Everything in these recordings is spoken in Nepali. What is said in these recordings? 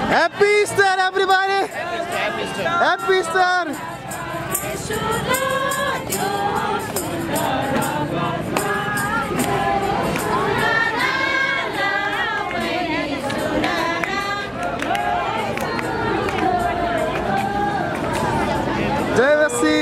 Happy Easter, everybody! Happy Easter! Jai Vasi!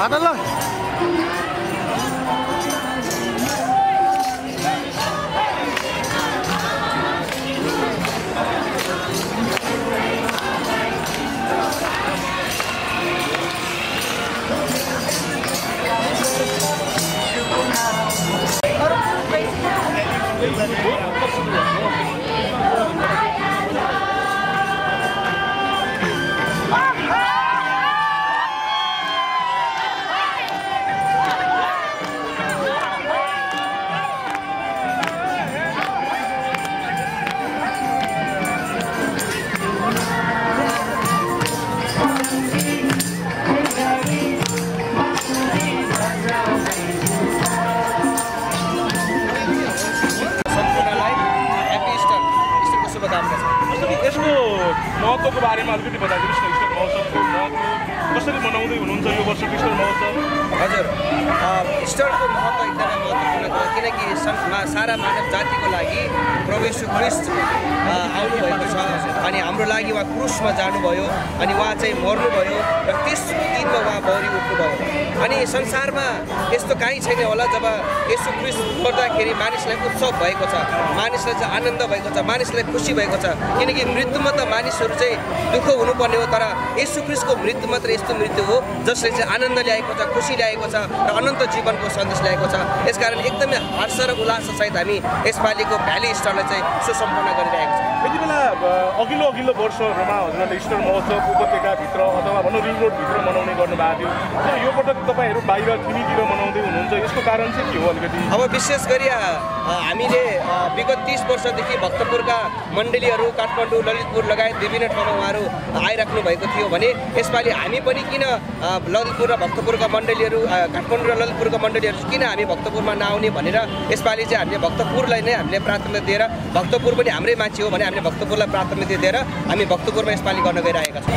Adalah महत्त्वको बारेमा अलिकति बताइदिनुहोस् न। ईस्टर महोत्सवको महत्त्व कसरी मनाउँदै हुनुहुन्छ यो वर्ष ईस्टर महोत्सव? हजुर, ईस्टरको महत्त्व एकदमै महत्त्वपूर्ण छ किनकि सारा मानव जातिको लागि प्रभु येशू ख्रीष्ट आउनुभएको छ अनि हाम्रो लागि उहाँ क्रुसमा जानुभयो अनि उहाँ चाहिँ मर्नुभयो र तेस्रो दिनमा उहाँ बौरी उठ्नुभयो अनि संसारमा यस्तो कहीँ छैन होला जब येशू ख्रीष्ट गर्दाखेरि मानिसलाई उत्सव भएको छ, मानिसलाई चाहिँ आनन्द भएको छ, मानिसलाई खुसी भएको छ किनकि मृत्युमा त मानिसहरू चाहिँ दुःख हुनुपर्ने हो तर येशू ख्रीष्टको मृत्यु मात्र यस्तो मृत्यु हो जसले चाहिँ आनन्द ल्याएको छ, खुसी ल्याएको छ र अनन्त जीवनको सन्देश ल्याएको छ। यसकारण एकदमै हर्ष र उल्लाससहित हामी यसपालिको भ्याली इस्टरलाई चाहिँ सुसम्पन्न गरिरहेको छौँ। यति बेला अघिल्लो वर्षहरूमा हजुरहरूले इस्टर महोत्सव उपत्यकाभित्र अथवा भनौँ रिङ रोडभित्र मनाउने गर्नुभएको थियो, तर यो पटक तपाईँहरू बाहिर थिमीतिर मनाउँदै हुनुहुन्छ, यसको कारण चाहिँ के हो अलिकति? अब विशेष गरी हामीले विगत 30 वर्षदेखि भक्तपुरका मण्डलीहरू काठमाडौँ, ललितपुर लगायत विभिन्न ठाउँमा उहाँहरू आइराख्नु भएको थियो भने यसपालि हामी पनि किन ललितपुर र भक्तपुरका मण्डलीहरू, काठमाडौँ र ललितपुरका मण्डलीहरू किन हामी भक्तपुरमा नआउने भनेर यसपालि चाहिँ हामीले भक्तपुरलाई नै हामीले प्राथमिकता दिएर, भक्तपुर पनि हाम्रै मान्छे हो भने हामीले भक्तपुरलाई प्राथमिकता दिएर हामी भक्तपुरमा यसपालि गर्न गइरहेका छौँ।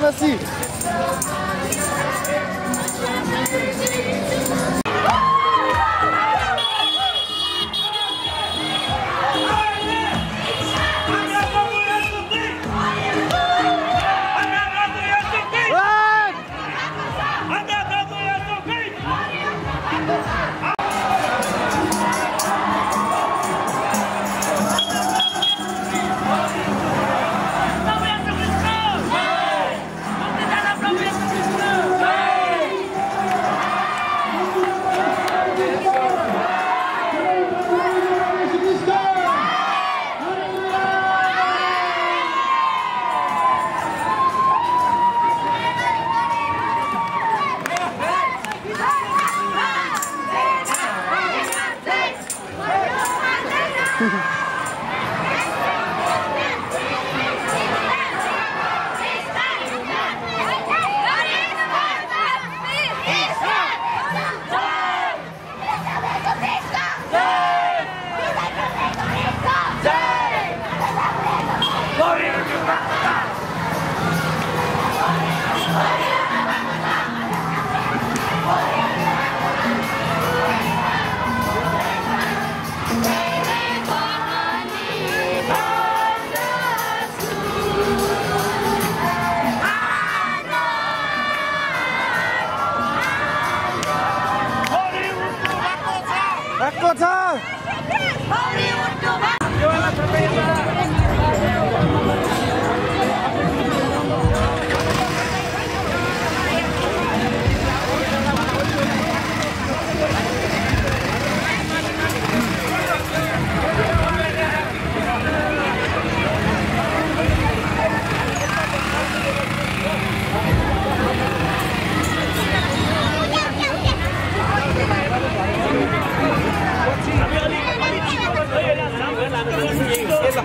Merci.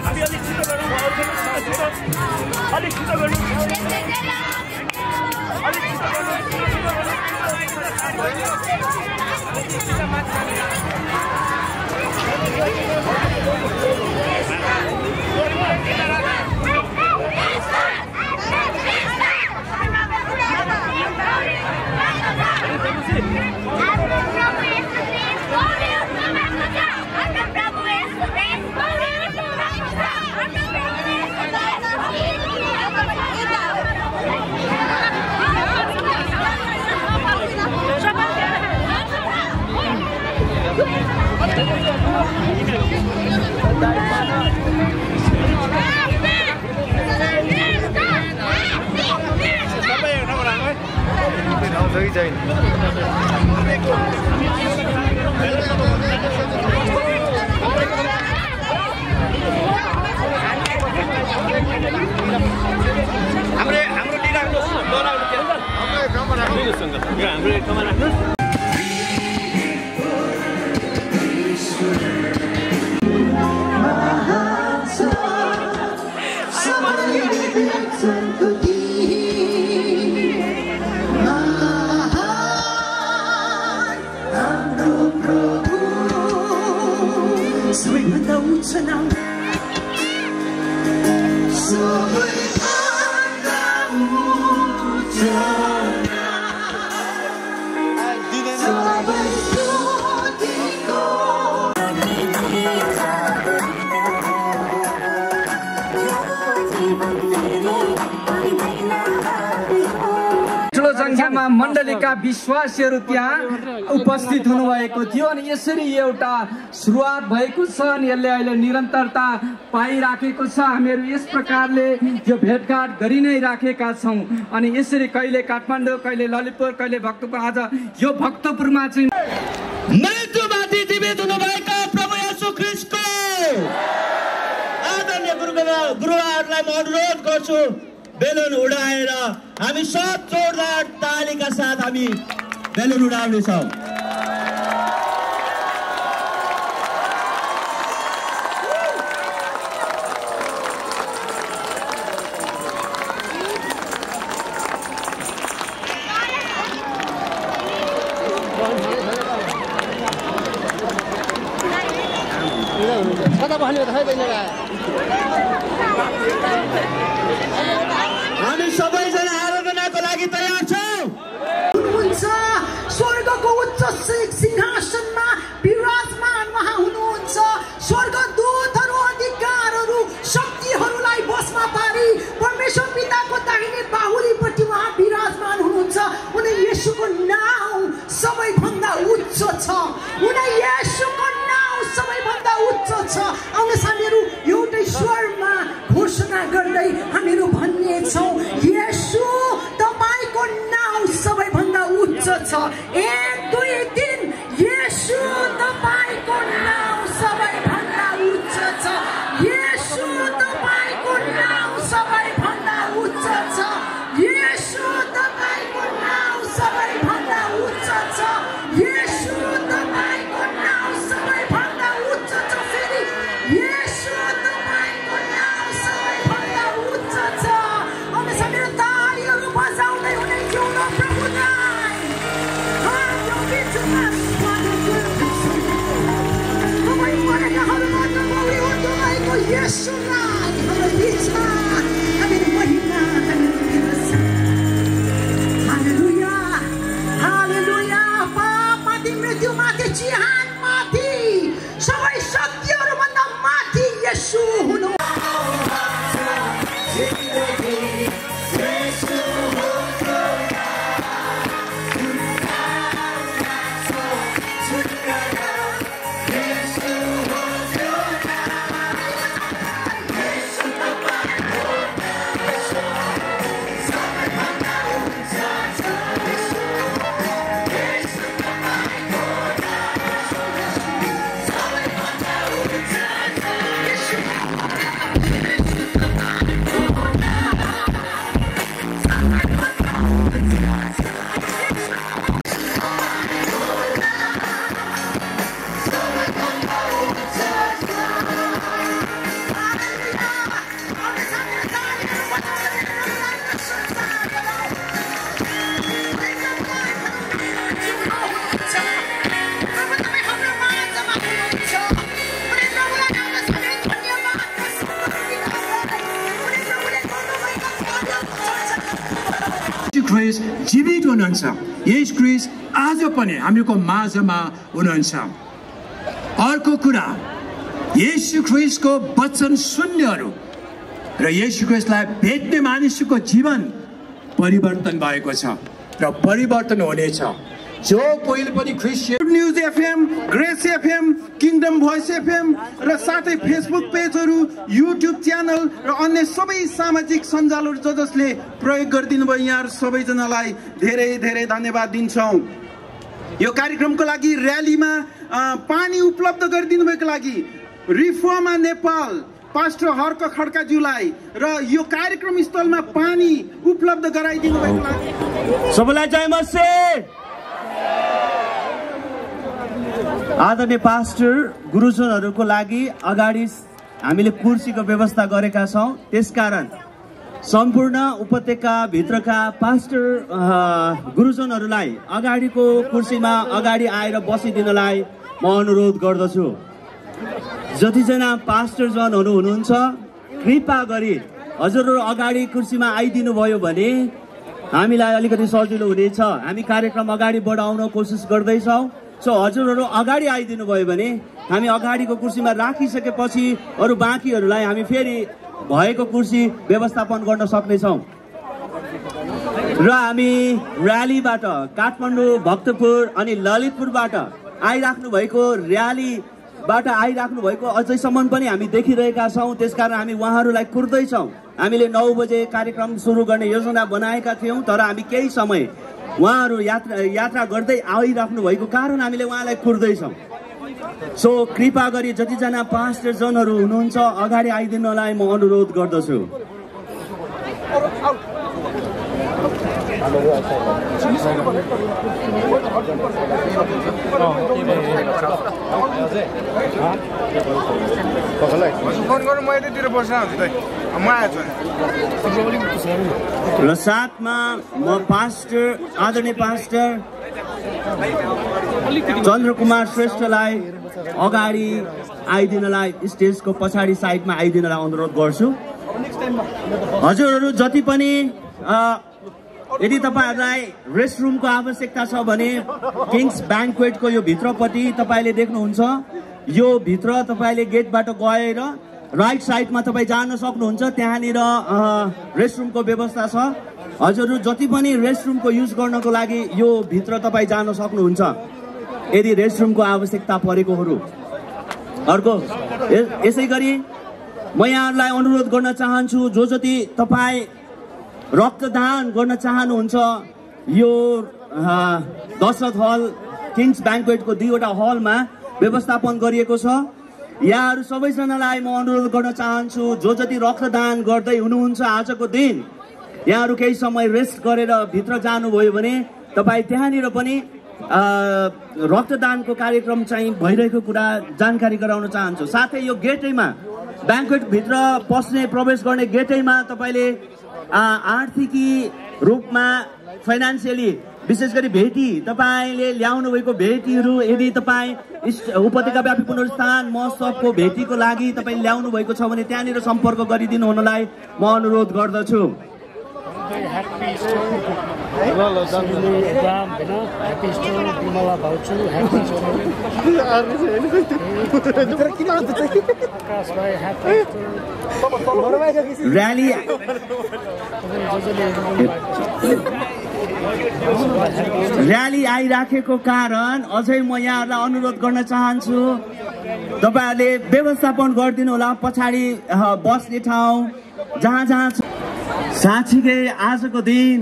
हामी अलिक छिटो गरौँ अलिक छिटो गर्नु मण्डलीका विश्वासीहरू त्यहाँ उपस्थित हुनुभएको थियो अनि यसरी एउटा सुरुवात भएको छ अनि यसले अहिले निरन्तरता पाइराखेको छ। हामीहरू यस प्रकारले यो भेटघाट गरि नै राखेका छौँ अनि यसरी कहिले काठमाडौँ कहिले ललितपुर कहिले भक्तपुर आज यो भक्तपुरमा चाहिँ मृत्युमाथि जीवित हुनुभएका प्रभु येशू ख्रीष्टको आदरणीय गुरुआहरूलाई म अनुरोध गर्छु बेलुन उडाएर हामी सब जोरदार तालीका साथ हामी बेलुन उडाउनेछौँ। हामी सबैजना आराधनाको लागि तयार छौँ। हुनुहुन्छ स्वर्गको उच्च सिंहासनमा विराजमान उहाँ हुनुहुन्छ। स्वर्गदूतहरू अधिकारहरू शक्तिहरूलाई बसमा पारी परमेश्वर पिताको दाहिने बाहुलीपट्टि उहाँ विराजमान हुनुहुन्छ। उनी येशूको नाउँ सबैभन्दा उच्च छ। उनी येशूको नाउँ सबैभन्दा उच्च छ। आउनुहोस् हामीहरू एउटै स्वरमा घोषणा गर्दै हामीहरू भन्ने छौँ येशू तपाईको नाउँ सबैभन्दा उच्च छ। 1 2 3 येशू तपाईको नाउँ सबैभन्दा उच्च छ। येशू तपाईको नाउँ सबैभन्दा उच्च छ। येशू तपाईको नाउँ सबैभन्दा उच्च छ। येशू तपाईको नाउँ सबैभन्दा उच्च छ। फेरि येशू तपाईको नाउँ सबैभन्दा उच्च छ। अनि हामीहरू तालीहरू बजाउँदै हुने जिउन प्रभुलाई ख्रीष्ट जीवित हुनुहुन्छ। येशू ख्रीष्ट आज पनि हामीको माझमा हुनुहुन्छ। अर्को कुरा, येशू ख्रीष्टको वचन सुन्नेहरू र येशू ख्रीष्टलाई भेट्ने मानिसको जीवन परिवर्तन भएको छ र परिवर्तन हुनेछ। जो पहिले पनि Christian news FM, grace FM, kingdom voice FM र साथै फेसबुक पेजहरू, युट्युब च्यानल र अन्य सबै सामाजिक सञ्जालहरू जसले प्रयोग गरिदिनु भयो यहाँ सबैजनालाई धेरै धेरै धन्यवाद दिन्छौँ। यो कार्यक्रमको लागि र्यालीमा पानी उपलब्ध गरिदिनु भएको लागि रिफर्मा नेपाल पास्टर हर्क खड्काज्यूलाई र यो कार्यक्रम स्थलमा पानी उपलब्ध गराइदिनु भएको लागि सबैलाई जय मसीह। आदरणीय पास्टर गुरुजनहरूको लागि अगाडि हामीले कुर्सीको व्यवस्था गरेका छौँ। त्यसकारण सम्पूर्ण उपत्यका भित्रका पास्टर गुरुजनहरूलाई अगाडिको कुर्सीमा अगाडि आएर बसिदिनलाई म अनुरोध गर्दछु। जतिजना पास्टरजनहरू हुनुहुन्छ कृपा गरी हजुरहरू अगाडि कुर्सीमा आइदिनु भयो भने हामीलाई अलिकति सजिलो हुनेछ। हामी कार्यक्रम अगाडि बढाउन कोसिस गर्दैछौँ। सो हजुरहरू अगाडि आइदिनु भयो भने हामी अगाडिको कुर्सीमा राखिसकेपछि अरू बाँकीहरूलाई हामी फेरि भएको कुर्सी व्यवस्थापन गर्न सक्नेछौँ। र हामी र्यालीबाट काठमाडौँ, भक्तपुर अनि ललितपुरबाट आइराख्नु भएको र्यालीबाट आइराख्नु भएको अझैसम्म पनि हामी देखिरहेका छौँ। त्यसकारण हामी उहाँहरूलाई कुर्दैछौँ। हामीले 9 बजे कार्यक्रम सुरु गर्ने योजना बनाएका थियौँ, तर हामी केही समय उहाँहरू यात्रा गर्दै आइराख्नु भएको कारण हामीले उहाँलाई कुर्दैछौँ। सो कृपा गरी जतिजना पास्टरजनहरू हुनुहुन्छ अगाडि आइदिनलाई म अनुरोध गर्दछु। र साथमा म पास्टर आदरणीय पास्टर चन्द्रकुमार श्रेष्ठलाई अगाडि आइदिनलाई स्टेजको पछाडि साइडमा आइदिनलाई अनुरोध गर्छु। हजुरहरू जति पनि यदि तपाईँहरूलाई रेस्ट रुमको आवश्यकता छ भने किङ्स ब्याङ्क्वेटको यो भित्रपट्टि तपाईँले देख्नुहुन्छ, यो भित्र तपाईँले गेटबाट गएर राइट साइडमा तपाईँ जान सक्नुहुन्छ। त्यहाँनिर रेस्ट रुमको व्यवस्था छ। हजुरहरू जति पनि रेस्ट रुमको युज गर्नको लागि यो भित्र तपाईँ जान सक्नुहुन्छ यदि रेस्ट रुमको आवश्यकता परेकोहरू। अर्को यसै गरी म यहाँहरूलाई अनुरोध गर्न चाहन्छु, जो जति तपाईँ रक्तदान गर्न चाहनुहुन्छ, यो दशरथ हल किङ्स ब्याङ्क्वेटको 2वटा हलमा व्यवस्थापन गरिएको छ। यहाँहरू सबैजनालाई म अनुरोध गर्न चाहन्छु, जो जति रक्तदान गर्दै हुनुहुन्छ आजको दिन यहाँहरू केही समय रेस्ट गरेर भित्र जानुभयो भने तपाईँ त्यहाँनिर पनि रक्तदानको कार्यक्रम चाहिँ भइरहेको कुरा जानकारी गराउन चाहन्छु। साथै यो गेटैमा ब्याङ्क्वेटभित्र पस्ने प्रवेश गर्ने गेटैमा तपाईँले आर्थिकी रूपमा फाइनान्सियली विशेष गरी भेटी तपाईँले ल्याउनु भएको भेटीहरू यदि तपाईँ उपत्यकाव्यापी पुनरुत्थान महोत्सवको भेटीको लागि तपाईँ ल्याउनु भएको छ भने त्यहाँनिर सम्पर्क गरिदिनु हुनलाई म अनुरोध गर्दछु। र्याली आइराखेको कारण अझै म यहाँहरूलाई अनुरोध गर्न चाहन्छु, तपाईँहरूले व्यवस्थापन गरिदिनु होला पछाडि बस्ने ठाउँ जहाँ जहाँ। साँच्चीकै आजको दिन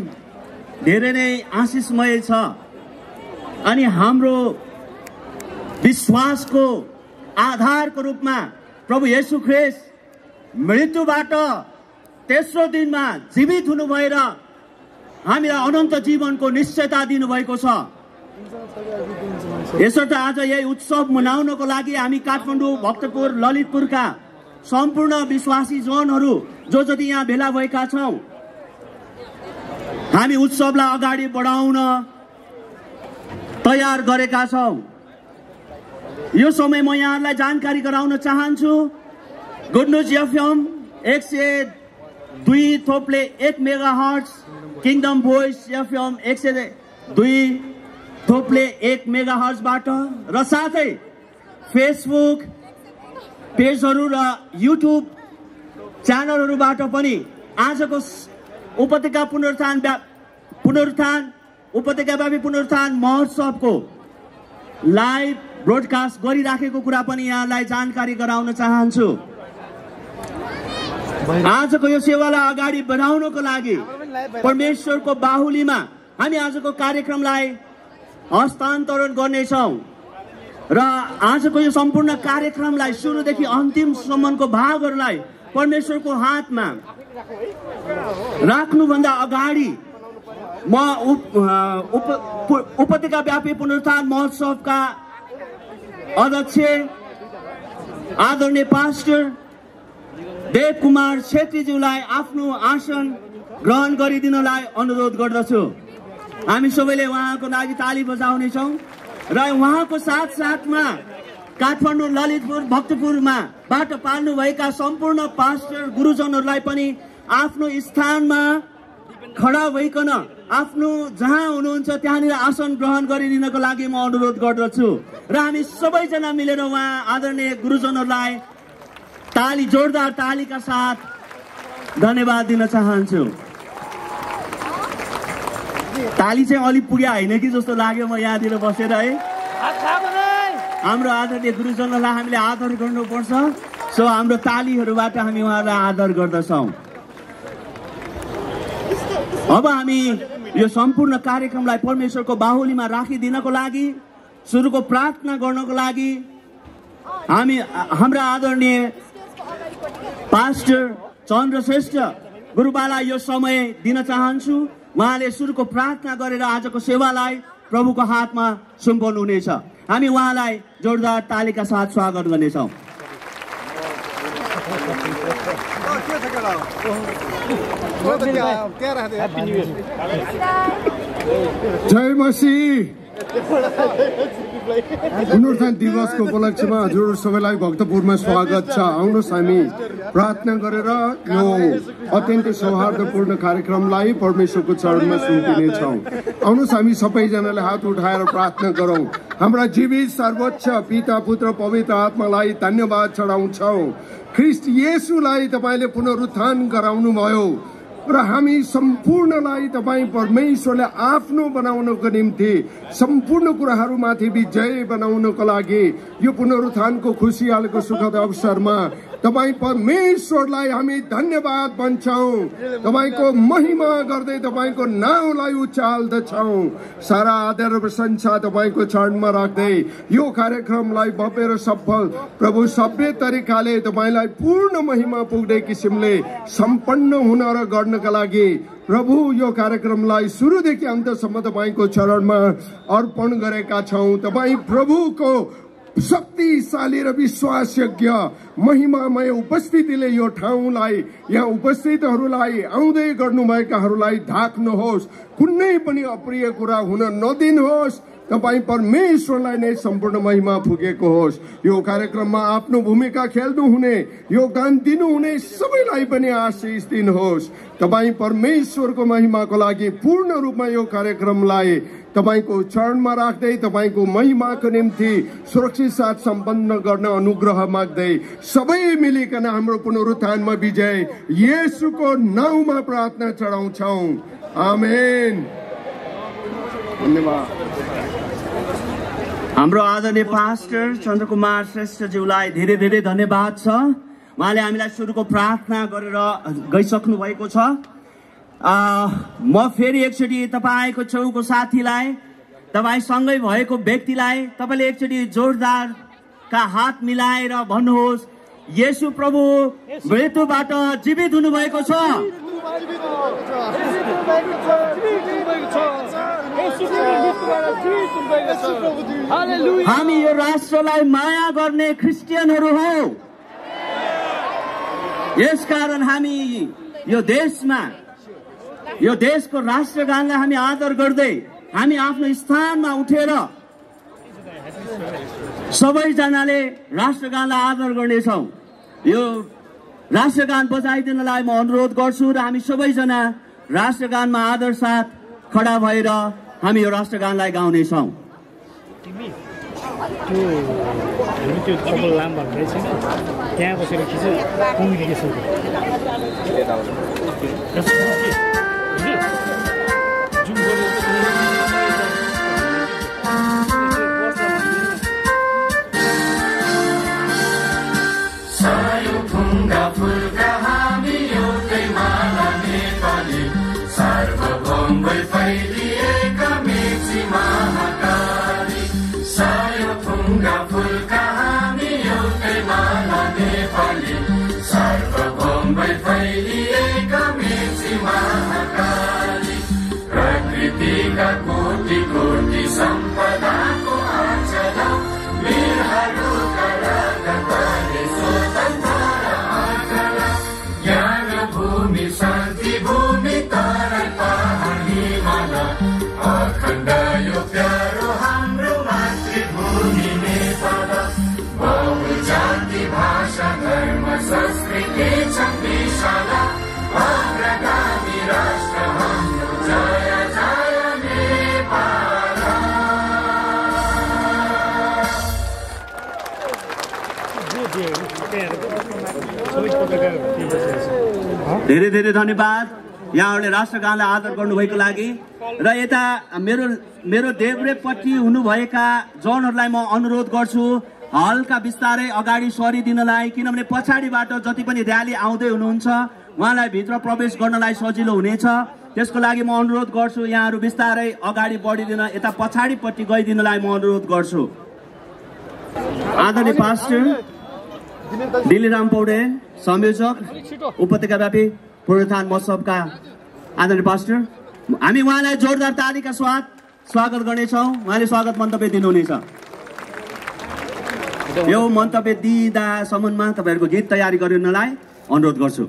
धेरै नै आशिषमय छ अनि हाम्रो विश्वासको आधारको रूपमा प्रभु येशू ख्रीष्ट मृत्युबाट तेस्रो दिनमा जीवित हुनु भएर हामीलाई अनन्त जीवनको निश्चयता दिनुभएको छ। यसर्थ आज यही उत्सव मनाउनको लागि हामी काठमाडौँ, भक्तपुर, ललितपुरका सम्पूर्ण विश्वासी जनहरू जो जति यहाँ भेला भएका छौँ, हामी उत्सवलाई अगाडि बढाउन तयार गरेका छौँ। यो समय म यहाँहरूलाई जानकारी गराउन चाहन्छु, good news FM 2 थोप्ले 1 megahertz, kingdom voice FM 102 थोप्ले 1 मेगाहर्ट्जबाट र साथै फेसबुक पेजहरू र युट्युब च्यानलहरूबाट पनि आजको उपत्यका उपत्यकाव्यापी पुनरुत्थान महोत्सवको लाइभ ब्रोडकास्ट गरिराखेको कुरा पनि यहाँलाई जानकारी गराउन चाहन्छु। आजको यो सेवालाई अगाडि बढाउनको लागि परमेश्वरको बाहुलीमा हामी आजको कार्यक्रमलाई हस्तान्तरण गर्नेछौँ र आजको यो सम्पूर्ण कार्यक्रमलाई सुरुदेखि अन्तिमसम्मको भागहरूलाई परमेश्वरको हातमा राख्नुभन्दा अगाडि म उपत्यका व्यापी पुनरुत्थान महोत्सवका अध्यक्ष आदरणीय पास्टर देव कुमार छेत्रीज्यूलाई आफ्नो आसन ग्रहण गरिदिनलाई अनुरोध गर्दछु। हामी सबैले उहाँको लागि ताली बजाउनेछौँ र उहाँको साथसाथमा काठमाडौँ, ललितपुर, भक्तपुरमा बाटो पाल्नुभएका सम्पूर्ण पास्टर गुरुजनहरूलाई पनि आफ्नो स्थानमा खडा भइकन आफ्नो जहाँ हुनुहुन्छ त्यहाँनिर आसन ग्रहण गरिदिनको लागि म अनुरोध गर्दछु र हामी सबैजना मिलेर उहाँ आदरणीय गुरुजनहरूलाई जोरदार तालीका साथ धन्यवाद दिन चाहन्छु। ताली चाहिँ अलि पुग्या होइन कि जस्तो लाग्यो म यहाँतिर बसेर है। हाम्रो आदरणीय गुरुजनहरूलाई हामीले आदर गर्नुपर्छ, सो हाम्रो तालीहरूबाट हामी उहाँलाई आदर गर्दछौँ। अब हामी यो सम्पूर्ण कार्यक्रमलाई परमेश्वरको बाहुलीमा राखिदिनको लागि सुरुको प्रार्थना गर्नको लागि हामी हाम्रा आदरणीय पास्टर चन्द्र श्रेष्ठ गुरुबालाई यो समय दिन चाहन्छु। उहाँले सुरुको प्रार्थना गरेर आजको सेवालाई प्रभुको हातमा सुम्पाउनु हुनेछ। हामी उहाँलाई जोरदार तालीका साथ स्वागत गर्नेछौँ। जय मसीह। पुनरुत्थान दिवसको उपलक्ष्यमा हजुर सबैलाई भक्तपुरमा स्वागत छ। आउनुहोस् हामी प्रार्थना गरेर यो अत्यन्तै सौहार्दपूर्ण कार्यक्रमलाई परमेश्वरको चरणमा सुम्पिनेछौँ। आउनुहोस् हामी सबैजनाले हात उठाएर प्रार्थना गरौँ। हाम्रा जीवित सर्वोच्च पिता पुत्र पवित्र आत्मालाई धन्यवाद चढाउँछौँ। ख्रिस्ट येशूलाई तपाईँले पुनरुत्थान गराउनु भयो र हामी सम्पूर्णलाई तपाईँ परमेश्वरले आफ्नो बनाउनको निम्ति सम्पूर्ण कुराहरूमाथि विजय बनाउनको लागि यो पुनरुत्थानको खुसियालको सुखद अवसरमा तपाईँ परमेश्वरलाई हामी धन्यवाद भन्छौँ। तपाईँको महिमा गर्दै तपाईँको नाउँलाई उचाल्दछौँ। सारा आदर र प्रशंसा तपाईँको चरणमा राख्दै यो कार्यक्रमलाई भव्य र सफल प्रभु सभ्य तरिकाले तपाईँलाई पूर्ण महिमा पुग्ने किसिमले सम्पन्न हुन र गर्नका लागि प्रभु यो कार्यक्रमलाई सुरुदेखि अन्तसम्म तपाईँको चरणमा अर्पण गरेका छौँ। तपाईँ प्रभुको शक्तिशाली र विश्वासयोग्य महिमामय उपस्थितिले यो ठाउँलाई यहाँ उपस्थितहरूलाई आउँदै गर्नुभएकाहरूलाई ढाक्नुहोस्। कुनै पनि अप्रिय कुरा हुन नदिनुहोस्। तपाईँ परमेश्वरलाई नै सम्पूर्ण महिमा पुगेको होस्। यो कार्यक्रममा आफ्नो भूमिका खेल्नुहुने योगदान दिनुहुने सबैलाई पनि आशिष दिनुहोस्। तपाईँ परमेश्वरको महिमाको लागि पूर्ण रूपमा यो कार्यक्रमलाई तपाईको चरणमा राख्दै तपाईको महिमाको निम्ति सुरक्षित साथ सम्पन्न गर्न अनुग्रह माग्दै सबै मिलिकन हाम्रो पुनरुत्थानमा विजय येशूको नाउँमा प्रार्थना चढाउँछौँ। आमेन। धन्यवाद। हाम्रो आदरणीय पास्टर चन्द्रकुमार श्रेष्ठज्यूलाई धेरै धेरै धन्यवाद छ। उहाँले हामीलाई सुरुको प्रार्थना गरेर गइसक्नु भएको छ। म फेरि एकचोटि तपाईँको छेउको साथीलाई, तपाईँसँगै भएको व्यक्तिलाई तपाईँले एकचोटि जोरदार का हात मिलाएर भन्नुहोस्, येशू प्रभु मृत्युबाट जीवित हुनुभएको छ। हामी यो राष्ट्रलाई माया गर्ने क्रिस्चियनहरू हौ। यसकारण हामी यो देशमा यो देशको राष्ट्रगानलाई हामी आदर गर्दै हामी आफ्नो स्थानमा उठेर सबैजनाले राष्ट्रगानलाई आदर गर्नेछौँ। यो राष्ट्रगान बजाइदिनलाई म अनुरोध गर्छु र हामी सबैजना राष्ट्रगानमा आदर साथ खडा भएर हामी यो राष्ट्रगानलाई गाउनेछौँ। त्यो कपाल लाम भन्दै छैन त्यहाँ बसेर खिच्यो कम्युनिकेसन प्रकृतिका कोटि कोटि सम्पदाको आचल वीरहरूका रगतले स्वतन्त्र आचल ज्ञान भूमि शान्ति भूमि तराई पहाड हिमाल अखण्ड यो प्यारो हाम्रो मातृभूमि नेपाल बहु जाति भाषा धर्म संस्कृति छ विशाल अग्रगामी राष्ट्र हाम्रो जय जय नेपाल। धेरै धेरै धन्यवाद यहाँहरूले राष्ट्रगानलाई आदर गर्नुभएको लागि। र यता मेरो देब्रेपट्टि हुनुभएका जनहरूलाई म अनुरोध गर्छु हल्का बिस्तारै अगाडि सरिदिनलाई, किनभने पछाडिबाट जति पनि र्याली आउँदै हुनुहुन्छ उहाँलाई भित्र प्रवेश गर्नलाई सजिलो हुनेछ। त्यसको लागि म अनुरोध गर्छु यहाँहरू बिस्तारै अगाडि बढिदिन, यता पछाडिपट्टि गइदिनलाई म अनुरोध गर्छु। आदरणीय पास्टर दिलीराम पौडेल, संयोजक उपत्यकाव्यापी पुनरुत्थान महोत्सवका आदरणीय पास्टर, हामी उहाँलाई जोरदार तालीका साथ स्वागत गर्नेछौँ। उहाँले स्वागत मन्तव्य दिनुहुनेछ। यो मन्तव्य दिँदासम्ममा तपाईँहरूको गीत तयारी गरिनलाई अनुरोध गर्छु।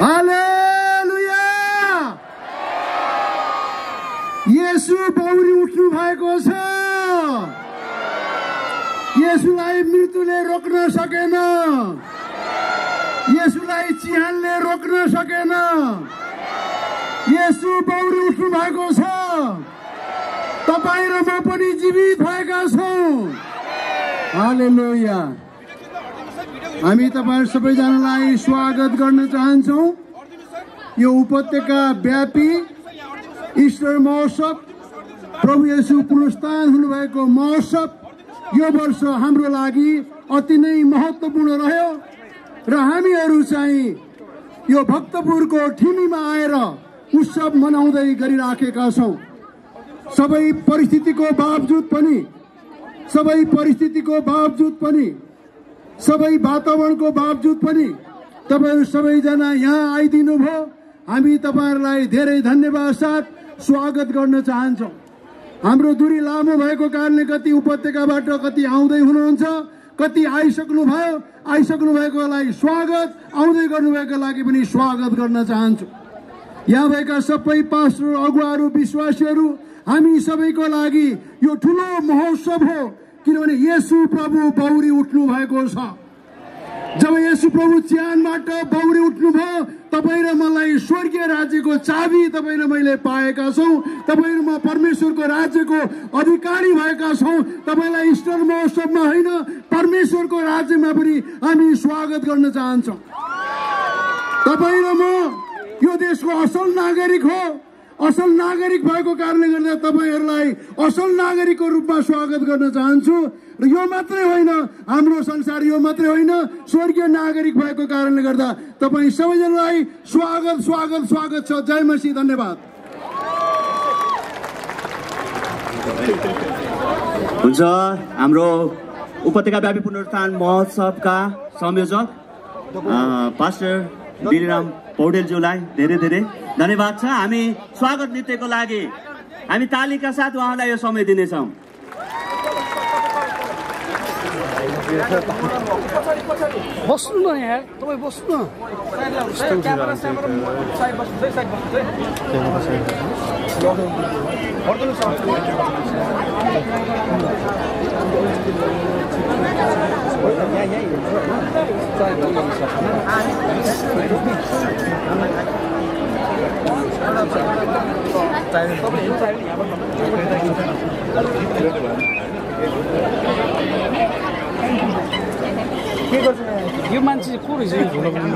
हालेलुया! येशू पौडी उठ्नु भएको छ। येशूलाई मृत्युले रोक्न सकेन, येशूलाई चिहानले रोक्न सकेन। येशू पौडी उठ्नु भएको छ। तपाईँ र म पनि जीवित भएका छौँ। हालेलुया! हामी तपाईहरु सबैजनालाई स्वागत गर्न चाहन्छौँ। यो उपत्यका व्यापी इस्टर महोत्सव, प्रभु येशू पुनरुत्थान हुनुभएको महोत्सव यो वर्ष हाम्रो लागि अति नै महत्त्वपूर्ण रह्यो र हामीहरू चाहिँ यो भक्तपुरको ठिमीमा आएर उत्सव मनाउँदै गरिराखेका छौँ। सबै परिस्थितिको बावजुद पनि सबै वातावरणको बावजुद पनि तपाईहरु सबैजना यहाँ आइदिनु भयो। हामी तपाईहरुलाई धेरै धन्यवाद साथ स्वागत गर्न चाहन्छौँ। हाम्रो दूरी लामो भएको कारणले कति उपत्यकाबाट कति आउँदै हुनुहुन्छ, कति आइसक्नु भएकोलाई स्वागत, आउँदै गर्नुभएको लागि पनि स्वागत गर्न चाहन्छु। यहाँ भएका सबै पास्टर, अगुवाहरू, विश्वासीहरू, हामी सबैको लागि यो ठुलो महोत्सव हो, किनभने येशू प्रभु बौरी उठ्नु भएको छ। जब येशू प्रभु चिहानबाट बौरी उठ्नु भयो, तपाईँ र मलाई स्वर्गीय राज्यको चाबी तपाईँ र मैले पाएका छौँ। तपाईँ र म परमेश्वरको राज्यको अधिकारी भएका छौँ। तपाईँलाई इस्टर महोत्सवमा होइन, परमेश्वरको राज्यमा पनि हामी स्वागत गर्न चाहन्छौँ। तपाईँ र म यो देशको असल नागरिक हो। असल नागरिक भएको कारणले गर्दा तपाईहरुलाई असल नागरिकको रूपमा स्वागत गर्न चाहन्छु। र यो मात्रै होइन, हाम्रो संसार यो मात्रै होइन, स्वर्गीय नागरिक भएको कारणले गर्दा तपाईँ सबैजनालाई स्वागत स्वागत स्वागत छ। जय मसीह। धन्यवाद। हुन्छ। हाम्रो उपत्यका व्यापी पुनरुत्थान महोत्सवका संयोजक पास्टर दिलीराम पौडेलज्यूलाई धेरै धेरै धन्यवाद छ। हामी स्वागत नृत्यको लागि हामी तालीका साथ उहाँलाई यो समय दिनेछौँ। बस्नु न यार तपाईँ बस्नु न के गर्छ यो मान्छे को रहेछ यो झोला पनि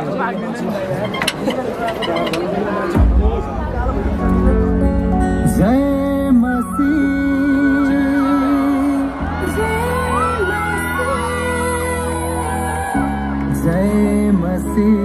जय मसीह जय मसीह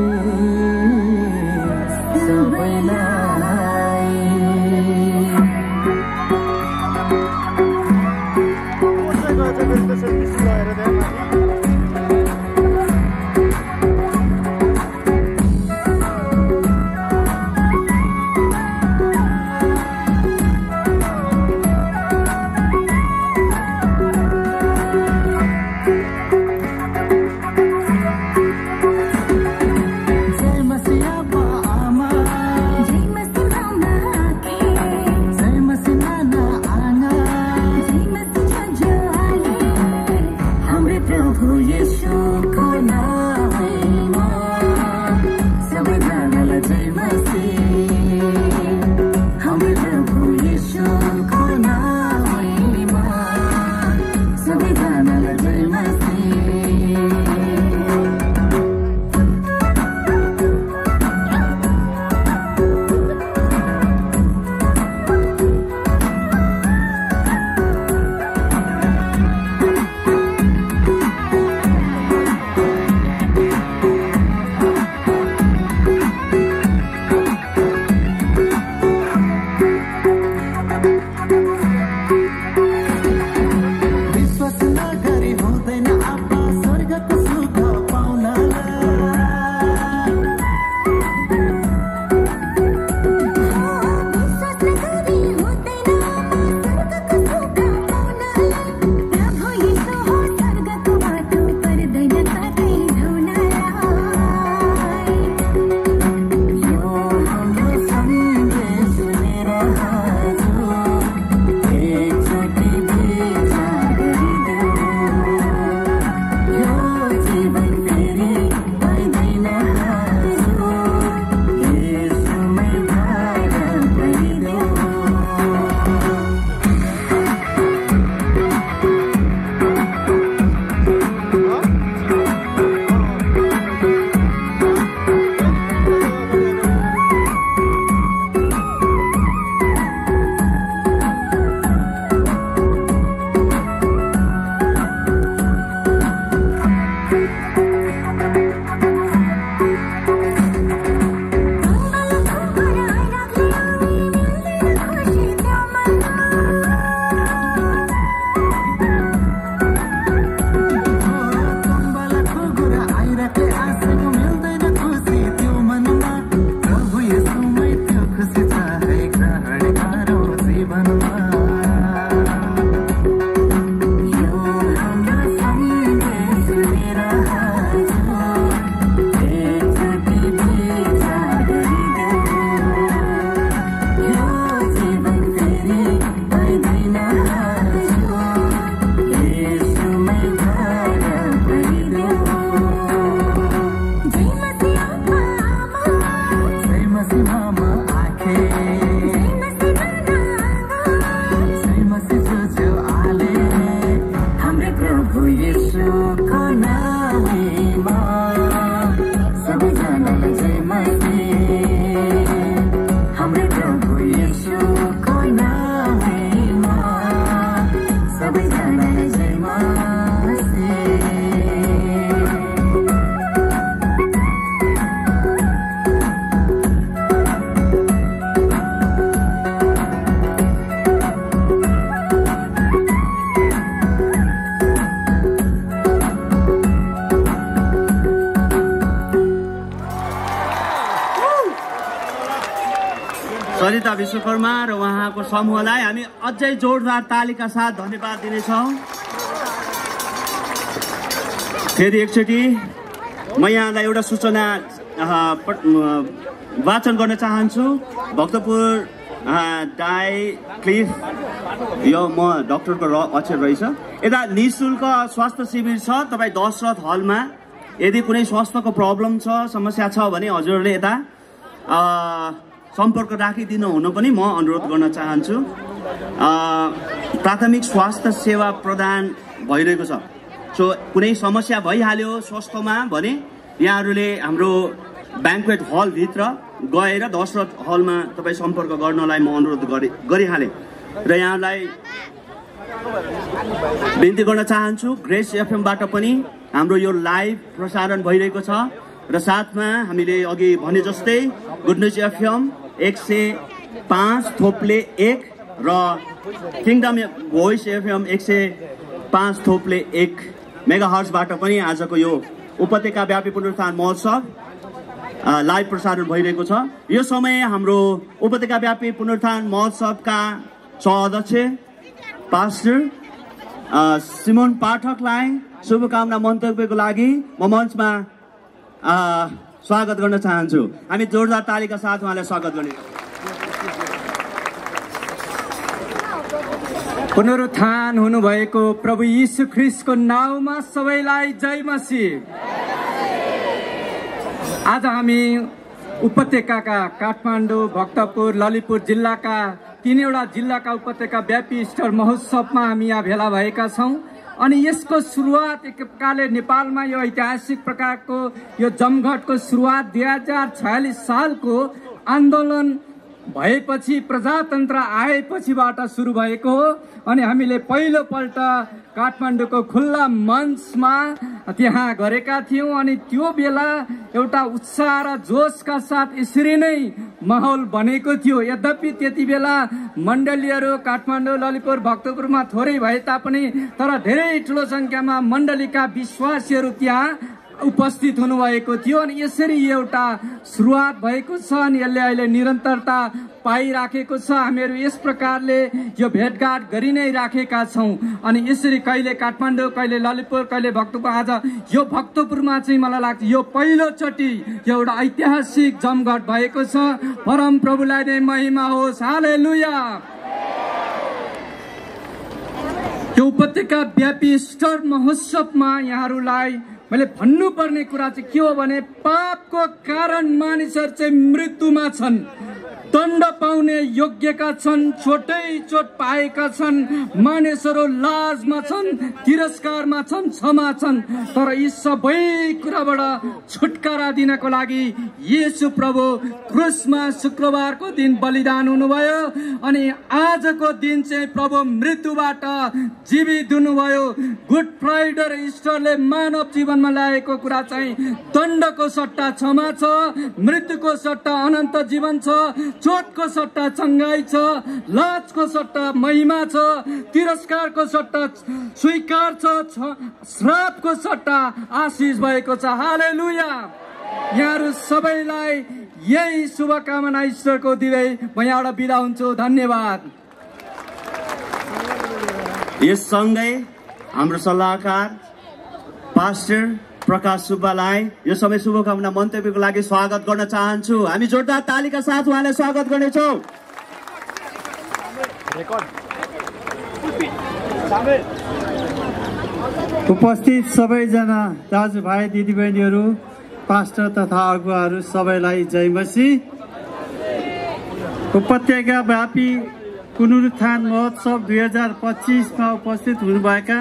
सरिता विश्वकर्मा र उहाँको समूहलाई हामी अझै जोरदार तालीका साथ धन्यवाद दिनेछौँ। फेरि एकचोटि म यहाँलाई एउटा सूचना वाचन गर्न चाहन्छु। भक्तपुर डाई क्लिफ यो म डाक्टरको अक्षर रहेछ। यता निःशुल्क स्वास्थ्य शिविर छ तपाईँ दशरथ हलमा। यदि कुनै स्वास्थ्यको प्रब्लम छ समस्या छ भने हजुरहरूले यता सम्पर्क राखिदिनु हुन पनि म अनुरोध गर्न चाहन्छु। प्राथमिक स्वास्थ्य सेवा प्रदान भइरहेको छ। सो कुनै समस्या भइहाल्यो स्वास्थ्यमा भने यहाँहरूले हाम्रो ब्याङ्क्वेट हलभित्र गएर दशरथ हलमा तपाईँ सम्पर्क गर्नलाई म अनुरोध गरिहालेँ। र यहाँलाई बिन्ती गर्न चाहन्छु ग्रेस एफएमबाट पनि हाम्रो यो लाइभ प्रसारण भइरहेको छ। र साथमा हामीले अघि भने जस्तै गुड न्युज एफएम 105.1 र किङडम भोइस एफएम 105.1 मेगाहर्जबाट पनि आजको यो उपत्यका व्यापी पुनरुत्थान महोत्सव लाइभ प्रसारण भइरहेको छ। यो समय हाम्रो उपत्यका व्यापी पुनरुत्थान महोत्सवका सह-अध्यक्ष पास्टर सिमोन पाठकलाई शुभकामना मन्तव्यको लागि म मञ्चमा स्वागत गर्न चाहन्छु। हामी जोरदार तालीका साथ उहाँलाई स्वागत गर्ने। पुनरुत्थान हुनुभएको प्रभु यीशु ख्रीष्टको नाउँमा सबैलाई जय मसीह। आज हामी उपत्यकाका काठमाडौँ, भक्तपुर, ललितपुर जिल्लाका 3वटा जिल्लाका उपत्यका व्यापी इस्टर महोत्सवमा हामी यहाँ भेला भएका छौँ। अनि यसको सुरुवात एक प्रकारले नेपालमा यो ऐतिहासिक प्रकारको यो जमघटको सुरुवात 2046 सालको आन्दोलन भएपछि प्रजातन्त्र आएपछिबाट सुरु भएको हो। अनि हामीले पहिलोपल्ट काठमाडौँको खुल्ला मञ्चमा त्यहाँ गरेका थियौँ। अनि त्यो बेला एउटा उत्साह र जोसका साथ यसरी नै माहौल बनेको थियो। यद्यपि त्यति बेला मण्डलीहरू काठमाडौँ, ललितपुर, भक्तपुरमा थोरै भए तापनि तर धेरै ठुलो सङ्ख्यामा मण्डलीका विश्वासीहरू त्यहाँ उपस्थित हुनुभएको थियो। अनि यसरी एउटा सुरुवात भएको छ अनि यसले अहिले निरन्तरता पाइराखेको छ। हामीहरू यस प्रकारले यो भेटघाट गरि नै राखेका छौँ। अनि यसरी कहिले काठमाडौँ, कहिले ललितपुर, कहिले भक्तपुर। आज यो भक्तपुरमा चाहिँ मलाई लाग्छ यो पहिलोचोटि एउटा ऐतिहासिक जमघट भएको छ। परम प्रभुलाई नै महिमा होस्। हालेलुया। यो उपत्यका व्यापी इस्टर महोत्सवमा यहाँहरूलाई मैले भन्नुपर्ने कुरा चाहिँ के हो भने पापको कारण मानिसहरू चाहिँ मृत्युमा छन्, दण्ड पाउने योग्यका छन्, चोटै चोट पाएका छन्, मानिसहरू लाजमा छन्, तिरस्कारमा छन्, क्षमा छन्। तर यी सबै कुराबाट छुटकारा दिनको लागि येशू प्रभु क्रुसमा शुक्रबारको दिन बलिदान हुनुभयो। अनि आजको दिन चाहिँ प्रभु मृत्युबाट जीवित हुनुभयो। गुड फ्राइडे र इस्टरले मानव जीवनमा ल्याएको कुरा चाहिँ दण्डको सट्टा क्षमा छ, मृत्युको सट्टा अनन्त जीवन छ, चोटको सट्टा चङ्गाई छ, लाजको सट्टा महिमा छ, तिरस्कारको सट्टा स्वीकार छ, श्रापको सट्टा आशिष भएको छ। हालेलुया। यहाँहरू सबैलाई यही शुभकामना ईश्वरको दिँदै म यहाँबाट बिदा हुन्छु। धन्यवाद। यससँगै हाम्रो सल्लाहकार पास्टर प्रकाश सुब्बालाई यो समय शुभकामना मन्तव्यको लागि स्वागत गर्न चाहन्छु। हामी जोरदार तालीका साथ उहाँलाई स्वागत गर्नेछौँ। उपस्थित सबैजना दाजुभाइ दिदीबहिनीहरू, पास्टर तथा अगुवाहरू सबैलाई जय मसीह। उपत्यका व्यापी पुनरुत्थान महोत्सव 2025मा उपस्थित हुनुभएका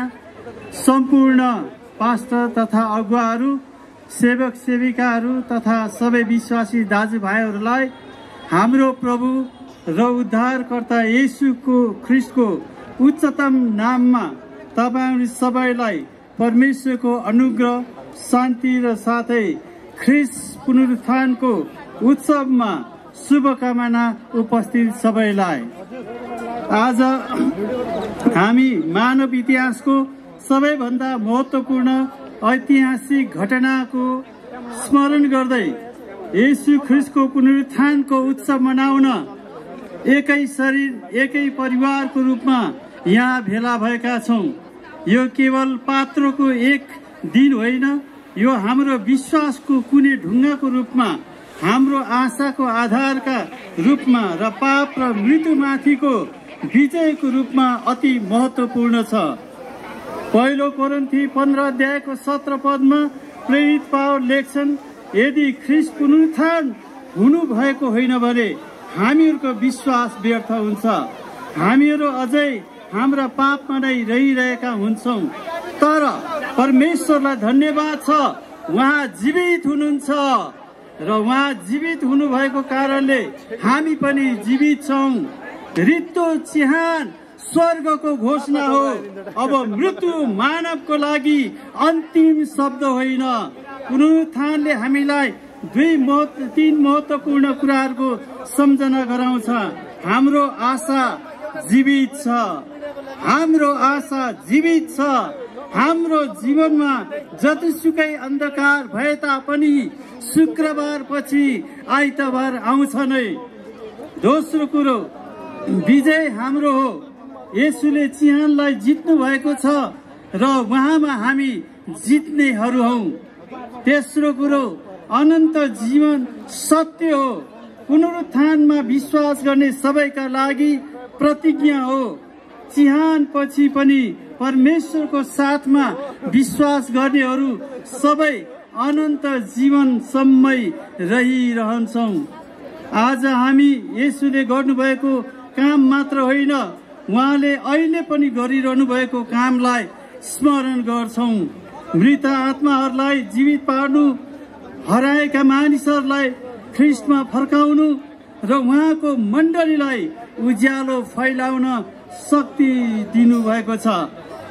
सम्पूर्ण पास्टर तथा अगुवाहरू, सेवक सेविकाहरू तथा सबै विश्वासी दाजुभाइहरूलाई हाम्रो प्रभु र उद्धारकर्ता येशूको ख्रीष्टको उच्चतम नाममा तपाईहरू सबैलाई परमेश्वरको अनुग्रह, शान्ति र साथै ख्रीष्ट पुनरुत्थानको उत्सवमा शुभकामना उपस्थित सबैलाई। आज हामी मानव इतिहासको सबैभन्दा महत्त्वपूर्ण ऐतिहासिक घटनाको स्मरण गर्दै येशू ख्रीष्टको पुनरुत्थानको उत्सव मनाउन एकै शरीर, एकै परिवारको रूपमा यहाँ भेला भएका छौँ। यो केवल पात्रोको एक दिन होइन, यो हाम्रो विश्वासको कुनै ढुङ्गाको रूपमा, हाम्रो आशाको आधारका रूपमा र पाप र मृत्युमाथिको विजयको रूपमा अति महत्त्वपूर्ण छ। पहिलो कोरिन्थी 15 अध्यायको 17 पदमा प्रेरित पावल लेख्छन्, यदि ख्रीष्ट पुनरुत्थान हुनु भएको होइन भने हामीहरूको विश्वास व्यर्थ हुन्छ, हामीहरू अझै हाम्रा पापमा नै रहिरहेका हुन्छौँ। तर परमेश्वरलाई धन्यवाद छ, उहाँ जीवित हुनुहुन्छ र उहाँ जीवित हुनुभएको कारणले हामी पनि जीवित छौँ। रित्तो चिहान स्वर्गको घोषणा हो। अब मृत्यु मानवको लागि अन्तिम शब्द होइन। पुनरुत्थानले हामीलाई तीन महत्त्वपूर्ण कुराहरूको सम्झना गराउँछ। हाम्रो आशा जीवित छ, हाम्रो आशा जीवित छ। हाम्रो जीवनमा जतिसुकै अन्धकार भए तापनि शुक्रबार पछि आइतबार आउँछ नै। दोस्रो कुरो, विजय हाम्रो हो। येशूले चिहानलाई जित्नु भएको छ र उहाँमा हामी जित्नेहरू हौं। तेस्रो कुरो, अनन्त जीवन सत्य हो। पुनरुत्थानमा विश्वास गर्ने सबैका लागि प्रतिज्ञा हो। चिहान पछि पनि परमेश्वरको साथमा विश्वास गर्नेहरू सबै अनन्त जीवनसम्मै रहिरहन्छौँ। आज हामी येशूले गर्नुभएको काम मात्र होइन, उहाँले अहिले पनि गरिरहनु भएको कामलाई स्मरण गर्छौँ। मृत आत्माहरूलाई जीवित पार्नु, हराएका मानिसहरूलाई ख्रीष्टमा फर्काउनु र उहाँको मण्डलीलाई उज्यालो फैलाउन शक्ति दिनुभएको छ।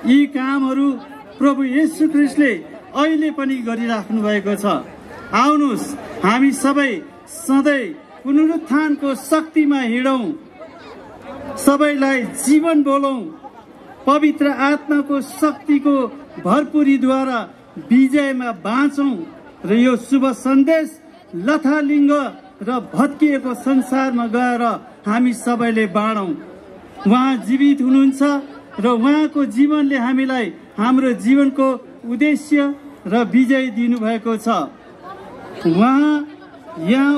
यी कामहरू प्रभु येशू ख्रीष्टले अहिले पनि गरिराख्नु भएको छ। आउनुहोस् हामी सबै सधैँ पुनरुत्थानको शक्तिमा हिँडौँ, सबैलाई जीवन बोलौँ, पवित्र आत्माको शक्तिको भरपुरीद्वारा विजयमा बाँचौँ र यो शुभ सन्देश लथालिङ्ग र भत्किएको संसारमा गएर हामी सबैले बाँडौँ। उहाँ जीवित हुनुहुन्छ र उहाँको जीवनले हामीलाई हाम्रो जीवनको उद्देश्य र विजय दिनुभएको छ। उहाँ यहाँ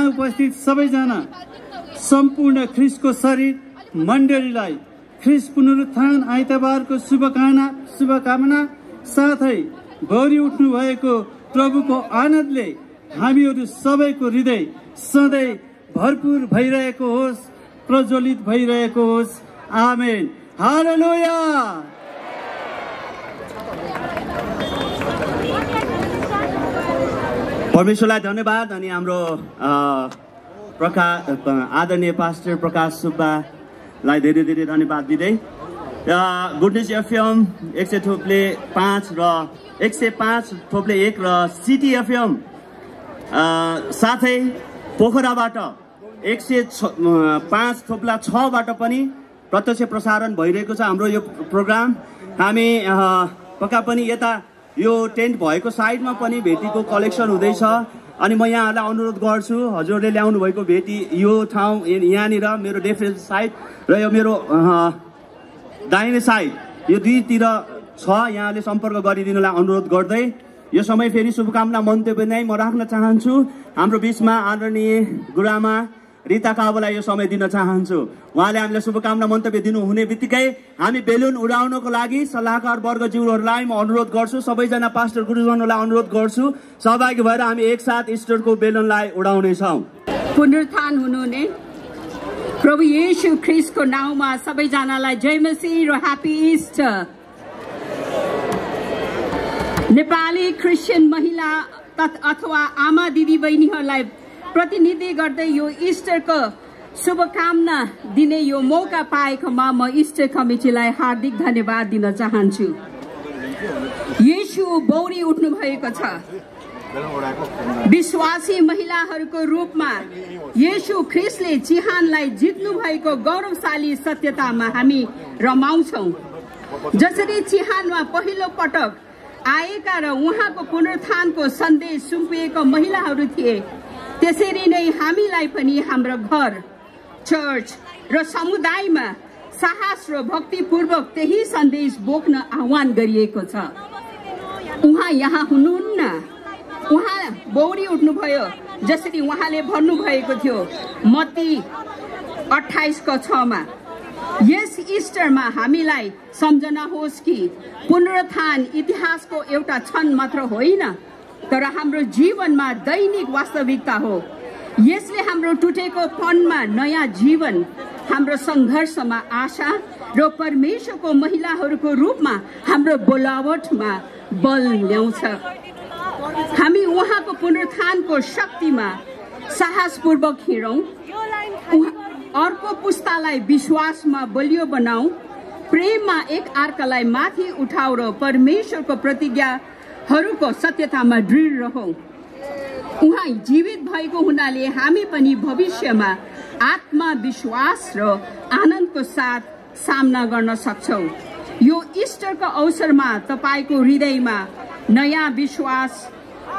उपस्थित सबैजना सम्पूर्ण ख्रीष्टको शरीर मण्डलीलाई ख्रीष्ट पुनरुत्थान आइतबारको शुभकामना साथै गौरी उठ्नु भएको प्रभुको आनन्दले हामीहरू सबैको हृदय सधैँ भरपुर भइरहेको होस्, प्रज्वलित भइरहेको होस्। आमेन। हालेलुया। परमेश्वरलाई धन्यवाद। अनि हाम्रो आदरणीय पास्टर प्रकाश सुब्बालाई धेरै धेरै धन्यवाद दिँदै गुड न्युज एफएम 100.5 र 105.1 र सिटी एफएम साथै पोखराबाट 105.6 बाट पनि प्रत्यक्ष प्रसारण भइरहेको छ हाम्रो यो प्रोग्राम। हामी पक्का पनि यता यो टेन्ट भएको साइडमा पनि भेटीको कलेक्सन हुँदैछ। अनि म यहाँहरूलाई अनुरोध गर्छु, हजुरले ल्याउनु भएको भेटी यो ठाउँ यहाँनिर मेरो डेफेन्स साइड र यो मेरो दाहिने साइड यो दुईतिर छ, यहाँले सम्पर्क गरिदिनुलाई अनुरोध गर्दै यो समय फेरि शुभकामना मन्तव्य नै म राख्न चाहन्छु। हाम्रो बिचमा आदरणीय गुरुआमा रिता काबुलाई यो समय दिन चाहन्छु। उहाँले हामीलाई शुभकामना मन्तव्य दिनु हुने बित्तिकै हामी बेलुन उडाउनको लागि सल्लाहकार वर्गज्यूहरूलाई म अनुरोध गर्छु, सबैजना पास्टर गुरुजनहरूलाई अनुरोध गर्छु, सहभागी भएर हामी एकसाथ इस्टरको बेलुनलाई उडाउनेछौँ। पुनरुत्थान हुनुहुने प्रभु येशू ख्रीष्टको नाउँमा सबैजनालाई जय मसीह र ह्यापी इस्टर। नेपाली क्रिस्चियन महिला अथवा आमा दिदी बहिनीहरूलाई प्रतिनिधि गर्दै यो इस्टरको शुभकामना दिने यो मौका पाएकोमा म इस्टर कमिटीलाई हार्दिक धन्यवाद दिन चाहन्छु। येशू बौरी उठ्नु भएको छ। विश्वासी महिलाहरूको रूपमा येशू ख्रीष्टले चिहानलाई जित्नु भएको गौरवशाली सत्यतामा हामी रमाउँछौँ। जसरी चिहानमा पहिलो पटक आएका र उहाँको पुनरुत्थानको सन्देश सुम्पिएका महिलाहरू थिए, त्यसरी नै हामीलाई पनि हाम्रो घर, चर्च र समुदायमा साहस र भक्तिपूर्वक त्यही सन्देश बोक्न आह्वान गरिएको छ। उहाँ यहाँ हुनुहुन्न, उहाँ बौरी उठ्नुभयो, जसरी उहाँले भन्नुभएको थियो मत्ती 28:6 यस इस्टरमा हामीलाई सम्झना होस् कि पुनरुत्थान इतिहासको एउटा क्षण मात्र होइन, तर हाम्रो जीवनमा दैनिक वास्तविकता हो। यसले हाम्रो टुटेको पनमा नयाँ जीवन, हाम्रो सङ्घर्षमा आशा र परमेश्वरको महिलाहरूको रूपमा हाम्रो बोलावटमा बल ल्याउँछ। हामी उहाँको पुनरुत्थानको शक्तिमा साहसपूर्वक हिँडौँ, अर्को पुस्तालाई विश्वासमा बलियो बनाऊ, प्रेममा एक अर्कालाई माथि उठाउ र परमेश्वरको प्रतिज्ञाहरूको सत्यतामा दृढ रहौँ। उहाँ जीवित भएको हुनाले हामी पनि भविष्यमा आत्मविश्वास र आनन्दको साथ सामना गर्न सक्छौँ। यो इस्टरको अवसरमा तपाईँको हृदयमा नयाँ विश्वास,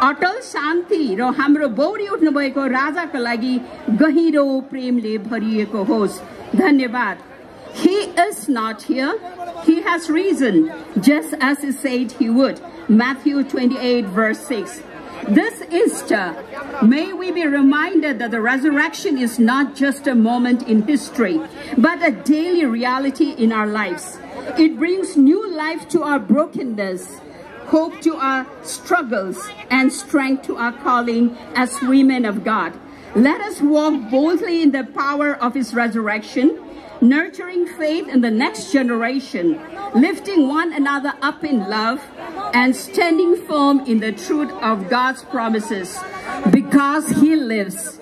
अटल शान्ति र हाम्रो बौरी उठ्नुभएको राजाको लागि गहिरो प्रेमले भरिएको होस्। धन्यवाद। He is not here. He has risen, just as he said he would. Matthew 28:6. This Easter, may we be reminded that the resurrection is not just a moment in history, but a daily reality in our lives. It brings new life to our brokenness, hope to our struggles, and strength to our calling as women of God. Let us walk boldly in the power of his resurrection, nurturing faith in the next generation, lifting one another up in love, and standing firm in the truth of God's promises. Because he lives,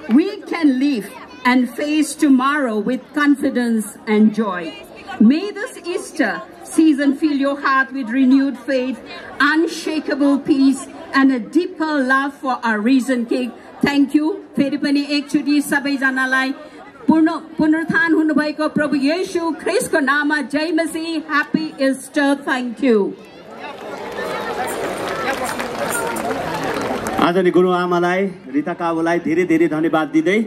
we can live and face tomorrow with confidence and joy. May this Easter season fill your heart with renewed faith, unshakable peace, and a deeper love for our risen King. Thank you. फेरि पनि एकचोटि सबैजनालाई पुनरुत्थान हुनुभएको प्रभु येशू ख्रीष्टको नाममा जय मसीह, ह्यापी इस्टर। Thank you. आदरणीय गुरुआमालाई, रिता काबुलाई धेरै धेरै धन्यवाद दिँदै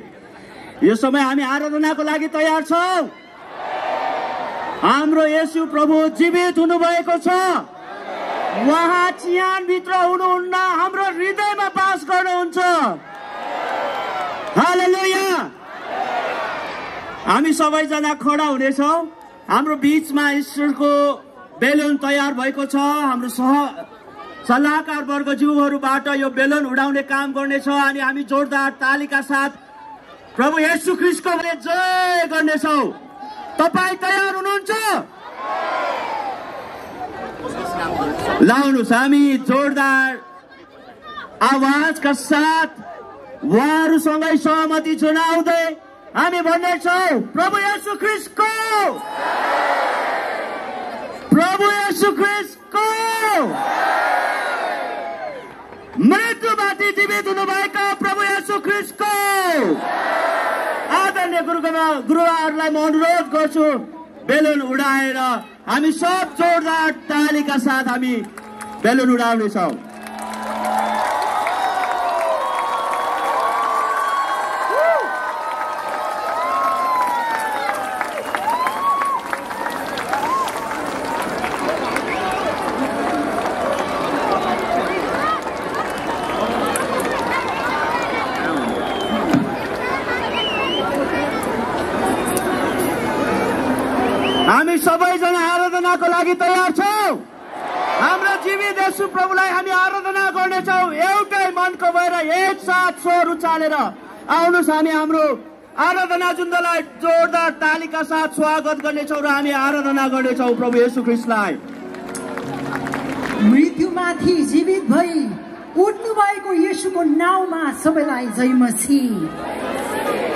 यो समय हामी आराधनाको लागि तयार छौँ। हाम्रो येशू प्रभु जीवित हुनुभएको छ। उहाँ चिहानभित्र हुनुहुन्न, हाम्रो हृदयमा बास गर्नुहुन्छ। हालेलुया। हामी सबैजना खडा हुनेछौँ। हाम्रो बिचमा ईश्वरको बेलुन तयार भएको छ। हाम्रो सल्लाहकार वर्गज्यूहरूबाट यो बेलुन उडाउने काम गर्नेछ अनि हामी जोरदार तालीका साथ प्रभु येशू ख्रीष्टको जय गर्नेछौँ। तपाईँ तयार हुनुहुन्छ? लाउनुहोस्, हामी जोरदार आवाजका साथ उहाँहरूसँगै सहमति जनाउँदै हामी भन्नेछौँ प्रभु येशू ख्रीष्टको, प्रभु येशू ख्रीष्टको, मृत्युमाथि जीवित हुनुभएका प्रभु येशू ख्रीष्टको। आदरणीय गुरुहरूलाई म अनुरोध गर्छु बेलुन उडाएर हामी सब जोरदार तालीका साथ हामी बेलुन उडाउनेछौँ। हामी सबैजना आराधनाको लागि तयार छौँ। हाम्रो जीवित येशू प्रभुलाई हामी आराधना गर्नेछौँ। एउटै मनको भएर एकसाथ स्वर उचालेर आउनुहोस्, हामी हाम्रो आराधना जुन्दलाई जोरदार तालीका साथ स्वागत गर्नेछौँ र हामी आराधना गर्नेछौँ प्रभु येशू ख्रीष्टलाई। मृत्युमाथि जीवित भई उठ्नु भएको येशूको नाउँमा सबैलाई जय मसीह।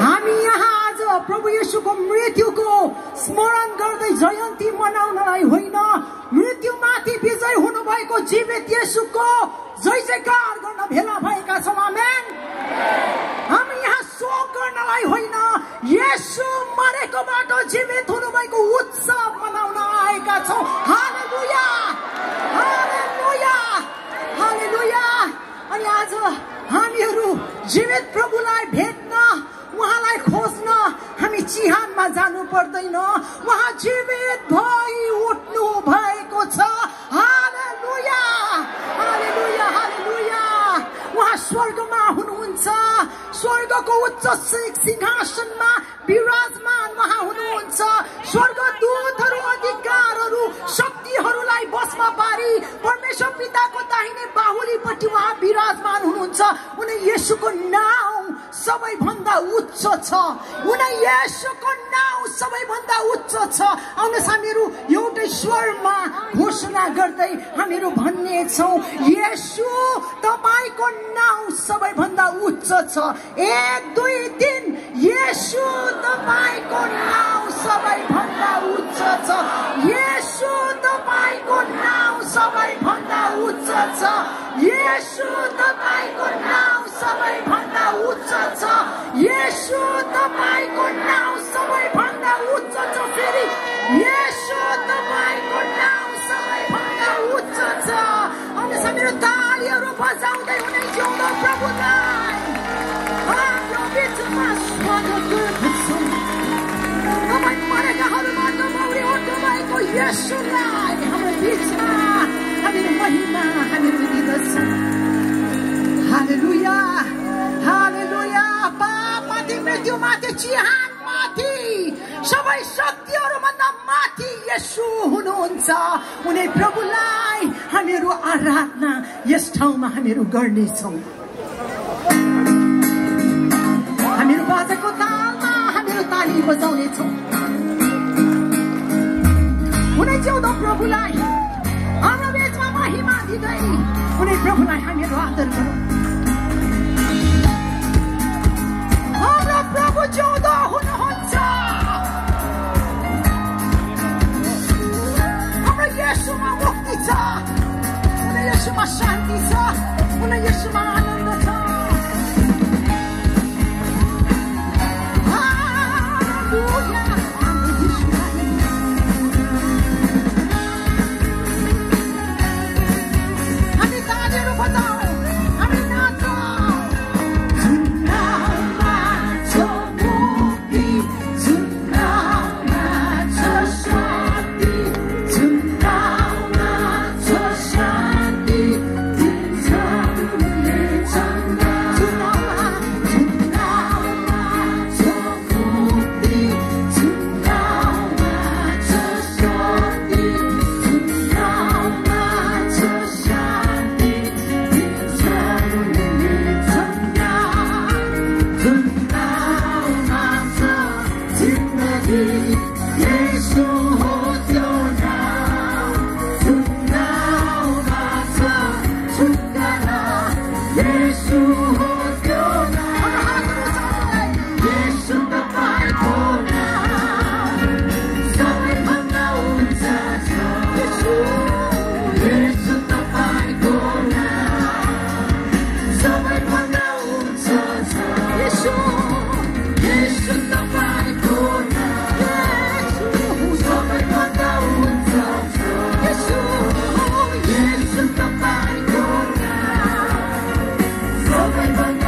हामी यहाँ आज प्रभु येशूको मृत्युको स्मरण गर्दै जयन्ती मनाउनलाई होइन, मृत्युमाथि विजय हुनुभएको जीवित येशूको जय जयकार गर्न भेला भएका छौँ। आमेन। हामी यहाँ शोक गर्नलाई होइन, येशू मरेकोबाट जीवित हुनुभएको उत्सव मनाउन आएका छौँ। हालेलुया, हालेलुया, हालेलुया। अनि आज हामीहरू जीवित प्रभुलाई भेट्न, उहाँलाई खोज्न हामी चिहानमा जानु पर्दैन, उहाँ जीवित भई उठ्नु भएको छ। हालेलुया, हालेलुया, हालेलुया। उहाँ स्वर्गमा हुनुहुन्छ, स्वर्गको उच्च सिंहासनमा विराजमान उहाँ हुनुहुन्छ। स्वर्गदूतहरू, अधिकारहरू, शक्तिहरूलाई बसमा पारी परमेश्वर पिताको दाहिने बाहुलीपट्टि उहाँ विराजमान हुनुहुन्छ। उनी येशूको नाउँ सबैभन्दा उच्च छ, उनी येशूको नाउँ सबैभन्दा उच्च छ। आउनुहोस् हामीहरू एउटै स्वरमा घोषणा गर्दै हामीहरू भन्ने छौँ, येशू तपाईको नाउँ सबैभन्दा उच्च छ। 1 2 3 येशू तपाईको नाउँ सबैभन्दा उच्च छ। येशू तपाईको नाउँ सबैभन्दा उच्च छ। येशू तपाईको नाउँ सबैभन्दा उच्च छ। येशू तपाईको नाउँ सबैभन्दा उच्च छ। फेरि येशू तपाईको नाउँ सबैभन्दा उच्च छ। अनि हामीहरू तालीहरू बजाउँदै हुने जिउँदो प्रभुलाई हाम्रो बिचमा स्वागत गर्दछौँ। तपाईँ मरेकाहरूबाट मौरी उठ्नु भएको येशूलाई हाम्रो बिचमा हामीहरू महिमा हामीहरू दिँदछौँ। हालेलुया, हालेलुया। पापमाथि, मृत्युमाथि, चिहानमाथि, सबै शक्तिहरूभन्दा माथि येशू हुनुहुन्छ। उनी प्रभुलाई हामीहरू आराधना यस ठाउँमा हामीहरू गर्नेछौँ। हामीहरू बाजाको तालमा हामीहरू ताली बजाउनेछौँ। उनी जिउँदो प्रभुलाई हाम्रो बिचमा महिमा दिँदै उनी प्रभुलाई हामीहरू आदर गरौँ। हाम्रो प्रभु जिउँदो हुनुहुन्छ। हाम्रो येशूमा मुक्ति छ, उनी येशूमा शान्ति छ, उनी येशूमा आनन्द छ। हालेलुया, हाम्रो येशूलाई हामी तालीहरू बजाउँ, हामी नाचौँ। जुनाउमा छ मुक्ति, जुनाउमा छ शान्ति, जुनाउमा छ शान्ति, दिन्छ उनले चङ्गा। जुनाउमा छ मुक्ति, जुनाउमा छ शान्ति, जुनाउमा छ शान्ति, दिन्छ उनले चङ्गा। जुनाउमा छ जिन्दगी, येशू हो त्यो नाउँ। जुनाउमा छ छुटकारा, येशू हो त्यो नाउँ। येशू तपाईको नाउँ सबैभन्दा उच्च छ। येशू तपाईको नाउँ सबैभन्दा उच्च छ। येशू, येशू तपाईको नाउँ सबैभन्दा उच्च छ। येशू, येशू तपाईको नाउँ सबैभन्दा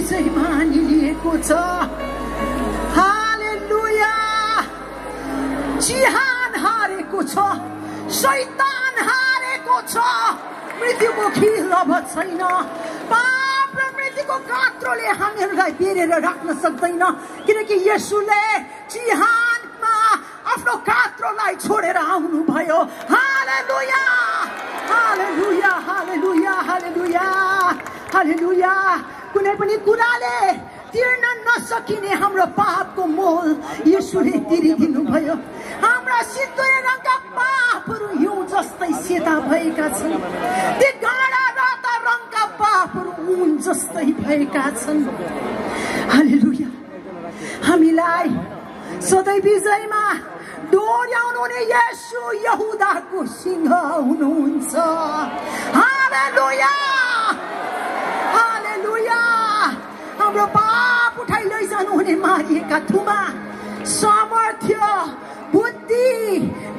विजय मानिलिएको छ। हालेलुया। जिहान हारेको छ, शैतान हारेको छ, मृत्युको खिल अब छैन। पाप र मृत्युको कात्रोले हामीहरूलाई बेरेर राख्न सक्दैन, किनकि येशूले जिहानमा आफ्नो कात्रोलाई छोडेर आउनु भयो। हालेलुया, हालेलुया, हालेलुया, हालेलुया, हालेलुया। कुनै पनि कुराले तिर्न नसकिने हाम्रो पापको मोल येशूले तिरिदिनु भयो। हाम्रा सिन्दुरे रङका पापहरू हिउँ जस्तै सेता भएका छन्, ती गाढा राता रङका पापहरू ऊन जस्तै भएका छन्। हालेलुया। हामीलाई सधैँ विजयमा डोर्याउनु हुने येशू यहुदाको सिंह हुनुहुन्छ। हालेलुया, हालेलुया। हाम्रो पाप उठाइ लैजानु हुने मारिएका थुमा सामर्थ्य, बुद्धि,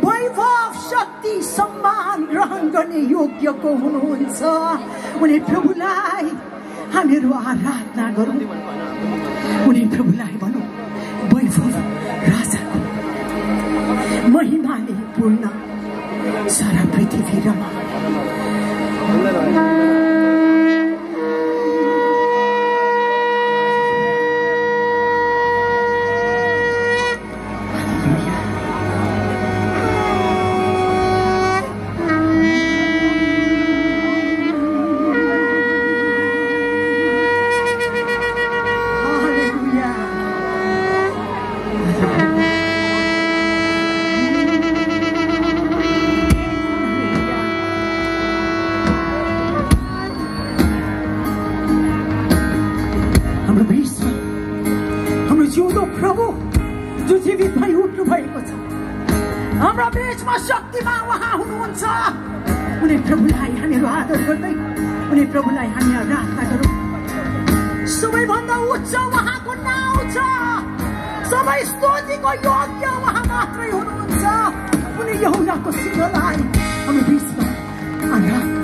वैभव, शक्ति, सम्मान ग्रहण गर्ने योग्यको हुनुहुन्छ। उनी प्रभुलाई हामीहरू आराधना गरौँ, उनी प्रभुलाई भनौँ वैभव राजाको महिमाले पूर्ण सारा पृथ्वी रमा। शक्तिमा उहाँ हुनुहुन्छ। उनी प्रभुलाई हामीहरू आदर गर्दै उनी प्रभुलाई हामी आराधना गरौँ। सबैभन्दा उच्च उहाँको नाउँ छ, सबै स्तुतिको योग्य उहाँ मात्रै हुनुहुन्छ। उनी यहुदाको सिंहलाई हामी बिचमा आराधना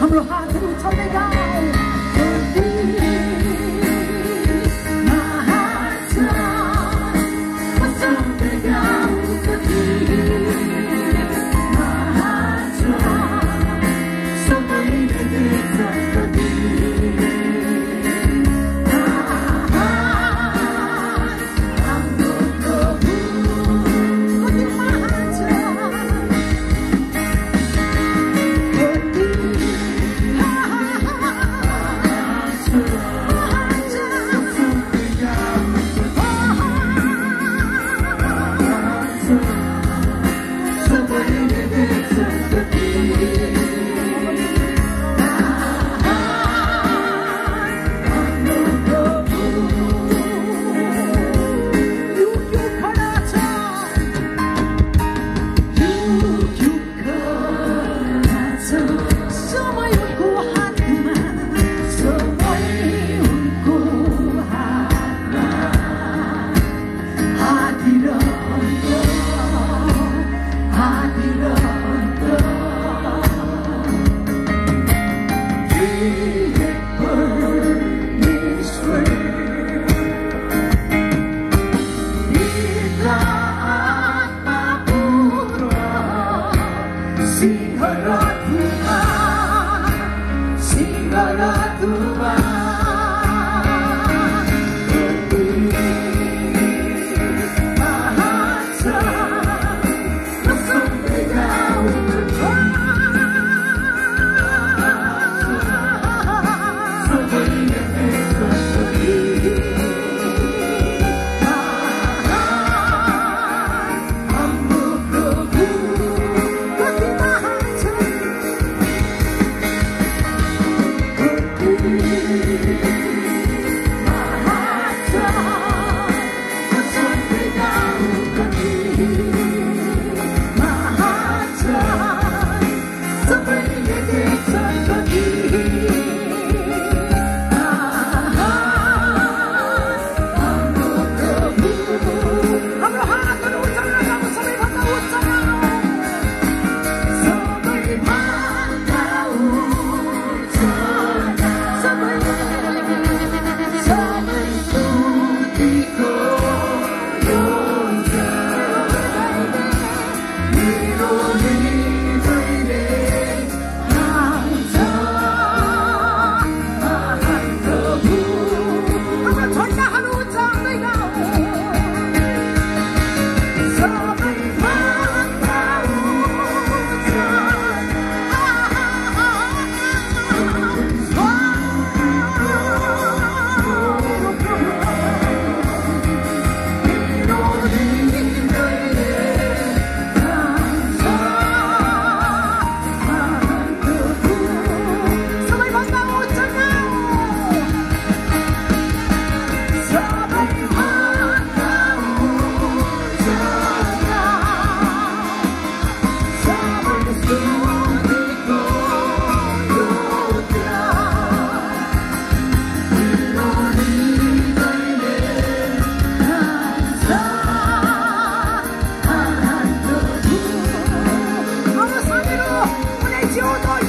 हाम्रो हातहरू चल्दै गाउँ।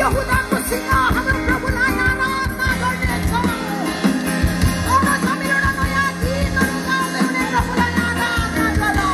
यहुदाको सिंह हाम्रो प्रभुलाई आराधना गर्नेछौँ। हामी एउटा नयाँ गीतहरू गाउँदै उनी प्रभुलाई आराधना गरौँ।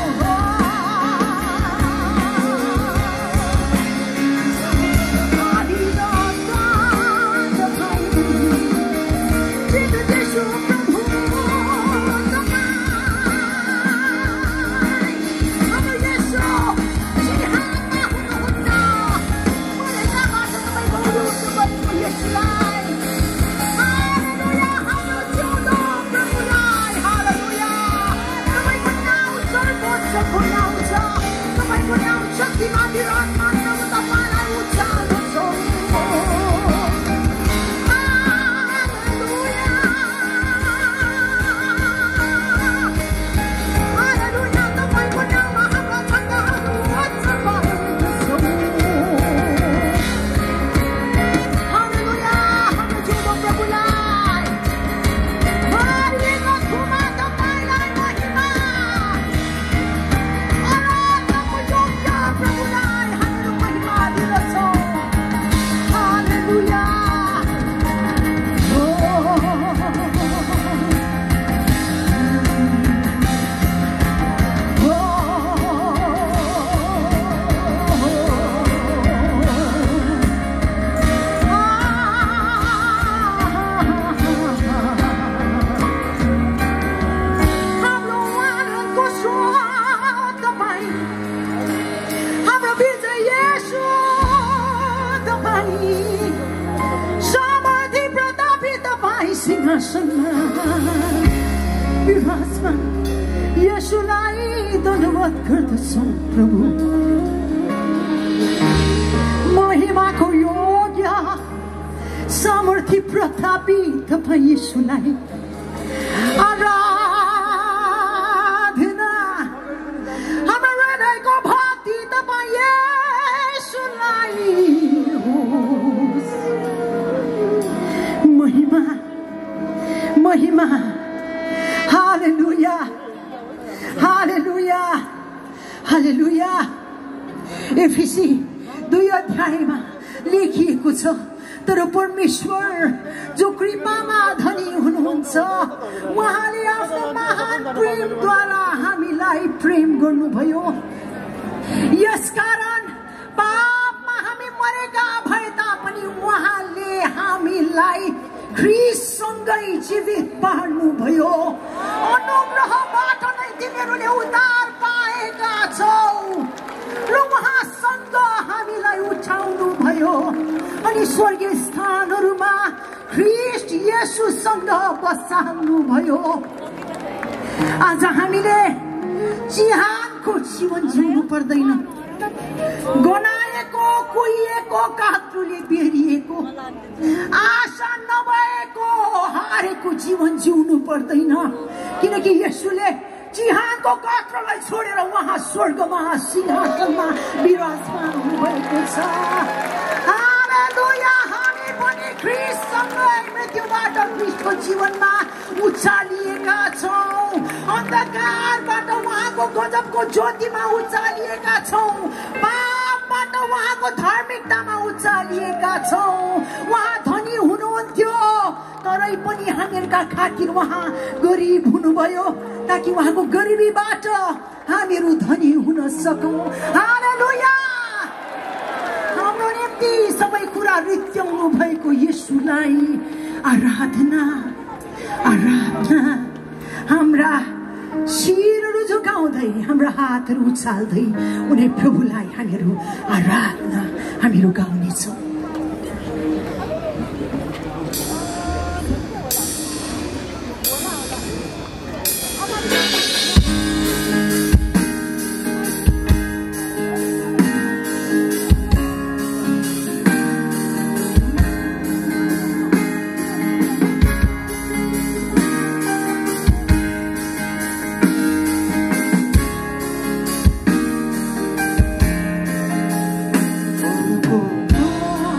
यसुलाई धन्यवाद गर्दछौँ प्रभु। महिमाको योग्य सामर्थ्य प्रतापी तपाईँ यसुलाई आराधना। हाम्रो हृदयको भक्ति तपाईँ यसुलाई होस्। महिमा महिमा हालेलुया हालेलुया हालेलुया। एफिसी 2 अध्यायमा लेखिएको छ, तर परमेश्वर जो कृपामा धनी हुनुहुन्छ उहाँले आफ्नो महान प्रेमद्वारा हामीलाई प्रेम गर्नुभयो। यसकारण पापमा हामी मरेका भए तापनि उहाँले हामीलाई ख्रीष्टसँगै जीवित पार्नुभयो। अनुग्रहबाट नै तिमीहरूले उद्धार पाएका छौ र उहाँसँग हामीलाई उठाउनु भयो अनि स्वर्गीय स्थानहरूमा ख्रीष्ट येशूसँग बसाल्नु भयो। आज हामीले चिहानको जीवन जिउनु पर्दैन, गनाएको कुहिएको कात्रुले बेरिएको आशा नभएको हारेको जीवन जिउनु पर्दैन, किनकि येशूले चिहानको कात्रोलाई छोडेर उहाँ स्वर्गमा सिंहासनमा विराजमान हुनुभएको छ। हालेलुया। हामी पनि ख्रीष्टसँगै मृत्युबाट ख्रीष्टको जीवनमा उचालिएका छौँ। अन्धकारबाट उहाँको गजबको ज्योतिमा उचालिएका छौँ। पापबाट उहाँको धार्मिकतामा उचालिएका छौँ। उहाँ धनी हुनुहुन्थ्यो तरै पनि हामीहरूका खातिर उहाँ गरिब हुनुभयो ताकि उहाँको गरिबीबाट हामीहरू धनी हुन सकौँ। हालेलुया। हाम्रो निम्ति सबै कुरा रित्याउनु भएको येशूलाई आराधना आराधना। हाम्रा शिरहरू झुकाउँदै हाम्रा हातहरू उचाल्दै उनी प्रभुलाई हामीहरू आराधना हामीहरू गाउनेछौँ। Oh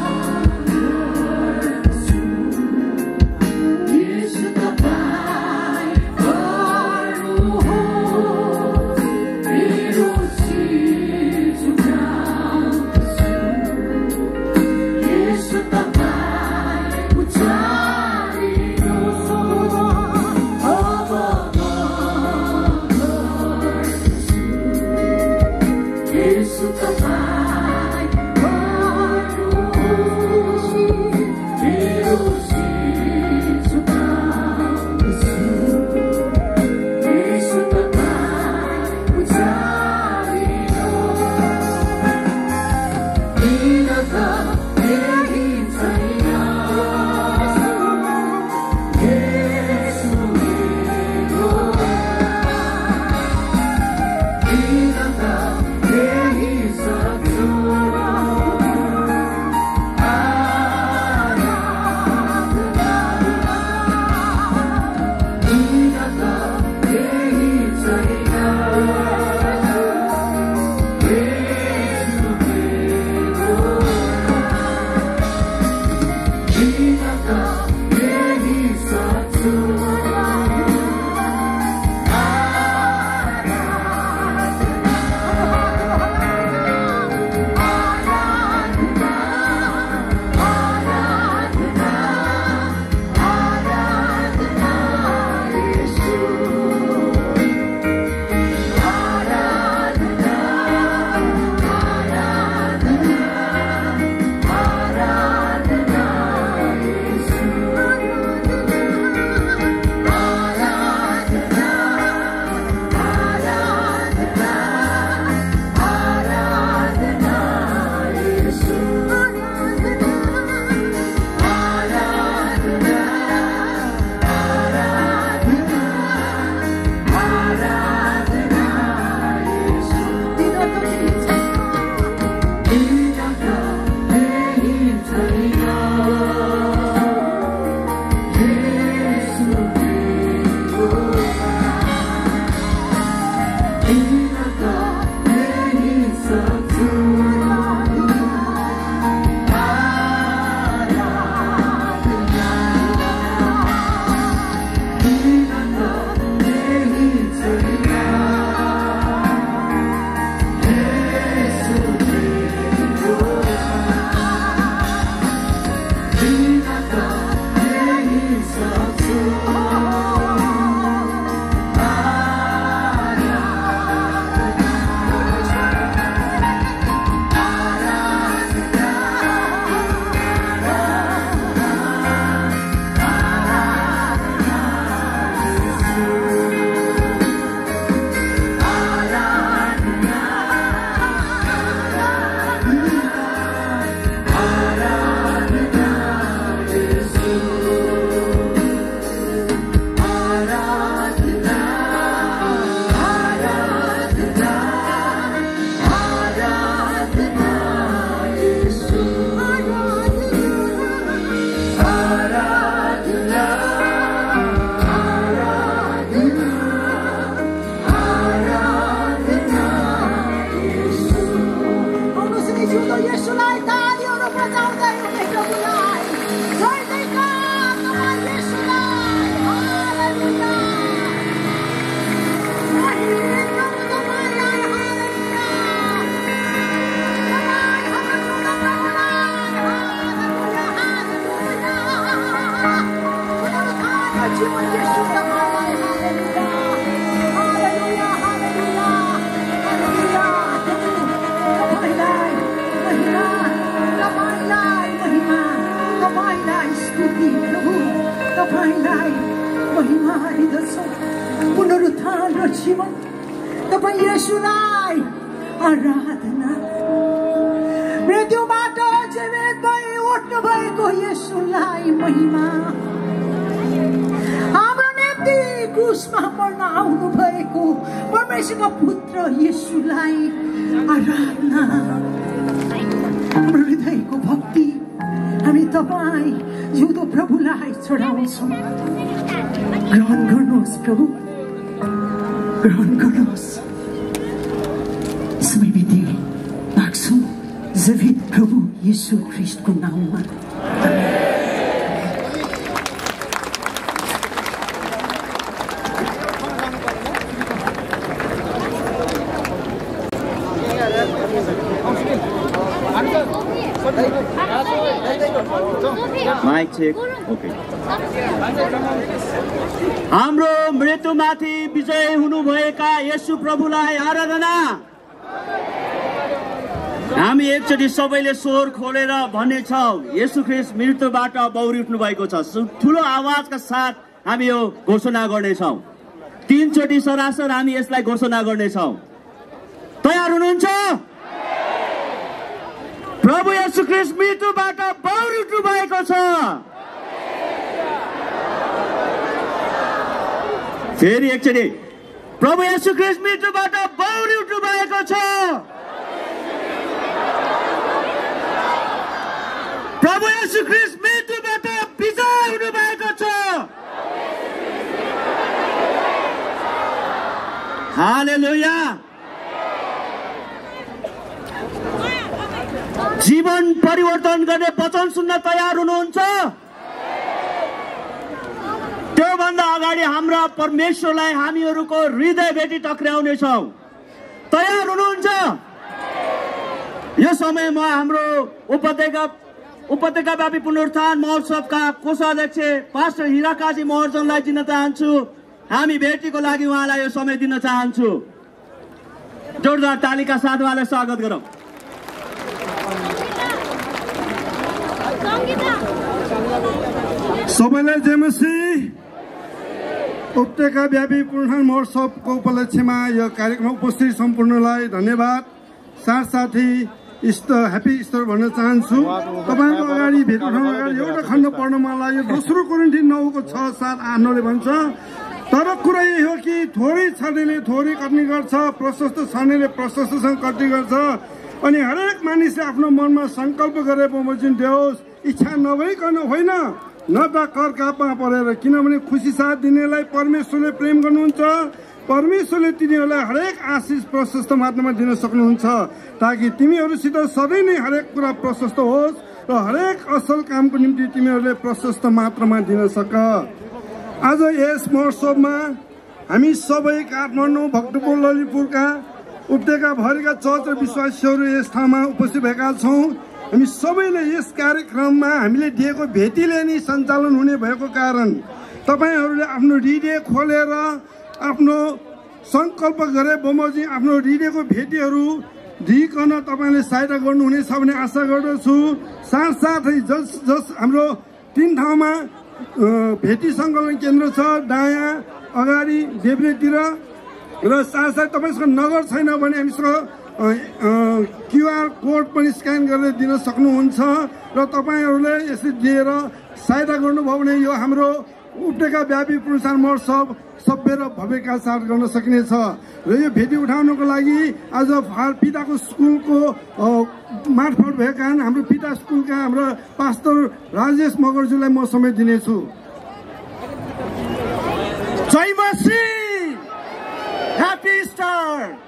जीवन येशू तपाईलाई हालेलुया हालेलुया हालेलुया तपाईलाई महिमा तपाईलाई महिमा तपाईलाई स्तुति प्रभु तपाईलाई महिमा दिदछौँ पुनरुत्थान र जीवन तपाईँ येशूलाई आराधना मृत्युबाट जीवित भई उठ्नु भएको येशूलाई महिमा हाम्रो निम्ति क्रुसमा मर्न आउनु भएको परमेश्वरको पुत्र येशूलाई आराधना हाम्रो हृदयको भक्ति हामी तपाईँ जिउँदो प्रभुलाई चढाउँछौँ ग्रहण गर्नुहोस् प्रभु ग्रहण गर्नुहोस् सबै विधि राख्छौँ जीवित प्रभु येशू ख्रीष्टको नाममा माइक चेक ओके हाम्रो मृत्युमाथि विजय हुनुभएका येशू प्रभुलाई आराधना हामी एकचोटि सबैले स्वर खोलेर भन्नेछौँ येशू ख्रीष्ट मृत्युबाट बौरी उठ्नु भएको छ ठुलो आवाजका साथ हामी यो घोषणा गर्नेछौँ 3 चोटि सरासर हामी यसलाई घोषणा गर्नेछौँ तयार हुनुहुन्छ प्रभु येशू ख्रीष्ट मृत्युबाट बौरी उठ्नु भएको छ फेरि एकचोटि प्रभु येशू ख्रीष्ट मृत्युबाट बौरी उठ्नु भएको छ प्रभु येशू ख्रीष्ट मृत्युबाट विजय हुनु भएको छ हालेलुया जीवन परिवर्तन गर्ने वचन सुन्न तयार हुनुहुन्छ त्योभन्दा अगाडि हाम्रा परमेश्वरलाई हामीहरूको हृदय भेटी टक्राउनेछौँ तयार हुनुहुन्छ यो समयमा हाम्रो उपत्यकाव्यापी पुनरुत्थान महोत्सवका कोषाध्यक्ष पास्टर हिराकाजी महर्जनलाई दिन चाहन्छु हामी भेटीको लागि उहाँलाई यो समय दिन चाहन्छु जोरदार तालीका साथ उहाँलाई स्वागत गरौँ सबैलाई जय मसीह उपत्यकाव्यापी पुनरुत्थान महोत्सवको उपलक्ष्यमा यो कार्यक्रममा उपस्थित सम्पूर्णलाई धन्यवाद साथसाथै इस्टर ह्यापी इस्टर भन्न चाहन्छु तपाईको अगाडि भेट उठाउनु अगाडि एउटा खण्ड पढ्न मन लाग्यो 2 कोरिन्थी 9:6-7-8 भन्छ तर कुरा यही हो कि थोरै छर्नेले थोरै कट्ने गर्छ प्रशस्त छर्नेले प्रशस्तसँग कट्ने गर्छ अनि हरेक मानिसले आफ्नो मनमा संकल्प गरे बमोजिम देओस् इच्छा नभइकन होइन न त कर कापमा परेर किनभने खुसी साथ दिनेलाई परमेश्वरले प्रेम गर्नुहुन्छ परमेश्वरले तिनीहरूलाई हरेक आशिष प्रशस्त मात्रामा दिन सक्नुहुन्छ ताकि तिमीहरूसित सधैँ नै हरेक कुरा प्रशस्त होस् र हरेक असल कामको निम्ति तिमीहरूले प्रशस्त मात्रामा दिन सक आज यस महोत्सवमा हामी सबै काठमाडौँ भक्तपुर ललितपुरका उपत्यकाभरिका चर्च र विश्वासीहरू यस ठाउँमा उपस्थित भएका छौँ हामी सबैले यस कार्यक्रममा हामीले दिएको भेटीले नै सञ्चालन हुने भएको कारण तपाईहरूले आफ्नो हृदय खोलेर आफ्नो संकल्प गरे बमोजिम आफ्नो हृदयको भेटीहरू दिइकन तपाईँले सहायता गर्नुहुनेछ भन्ने आशा गर्दछु साथसाथै जस हाम्रो 3 ठाउँमा भेटी सङ्कलन केन्द्र छ दायाँ अगाडि देब्रेतिर र साथसाथै तपाईँसँग नगद छैन भने हामीसँग QR कोड पनि स्क्यान गरेर दिन सक्नुहुन्छ र तपाईँहरूले यसरी दिएर सहायता गर्नुभयो भने यो हाम्रो उपत्यकाव्यापी पुनरुत्थान महोत्सव सभ्य र भव्यका साथ गर्न सकिनेछ र यो भेटी उठाउनको लागि आज पिताको स्कुलको मार्फत भएका कारण हाम्रो पिता स्कुलका हाम्रो पास्टर राजेश मगरज्यूलाई म समय दिनेछु जय मसीह ह्यापी इस्टर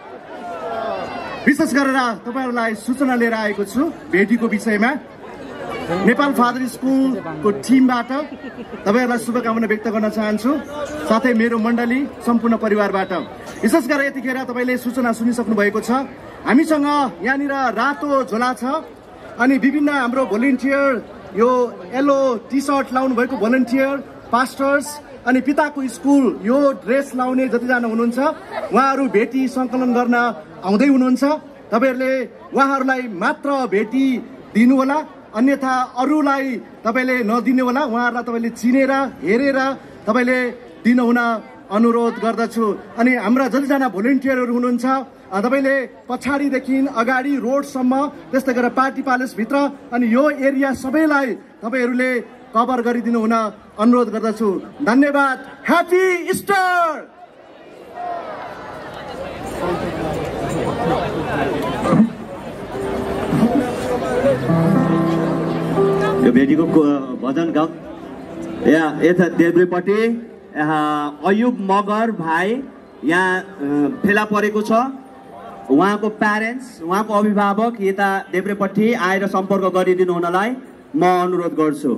विशेष गरेर तपाईहरुलाई सूचना लिएर आएको छु भेटीको विषयमा नेपाल फादर स्कुलको टिमबाट तपाईहरुलाई शुभकामना व्यक्त गर्न चाहन्छु साथै मेरो मण्डली सम्पूर्ण परिवारबाट विशेष गरेर यतिखेर तपाईले सूचना सुनिसक्नु भएको छ हामीसँग यहाँनिर रातो झोला छ अनि विभिन्न हाम्रो भोलिन्टियर यो येलो टी-शर्ट लाउनु भएको भोलिन्टियर पास्टर्स अनि पिताको स्कुल यो ड्रेस लाउने जतिजना हुनुहुन्छ उहाँहरू भेटी सङ्कलन गर्न आउँदै हुनुहुन्छ। तपाईँहरूले उहाँहरूलाई मात्र भेटी दिनु होला, अन्यथा अरूलाई तपाईँले नदिनु होला। उहाँहरूलाई तपाईँले चिनेर हेरेर तपाईँले दिनुहुन अनुरोध गर्दछु। अनि हाम्रा जतिजना भोलिन्टियरहरू हुनुहुन्छ तपाईँले पछाडिदेखि अगाडि रोडसम्म त्यस्तै गरेर पार्टी प्यालेसभित्र अनि यो एरिया सबैलाई तपाईँहरूले कभर गरिदिनु हुन अनुरोध गर्दछु। धन्यवाद। Happy Easter. यो भेटीको भजन गाउँ यता देब्रेपट्टि अयुब मगर भाइ यहाँ फेला परेको छ। उहाँको प्यारेन्ट्स, उहाँको अभिभावक यता देब्रेपट्टि आएर सम्पर्क गरिदिनु हुनलाई म अनुरोध गर्छु।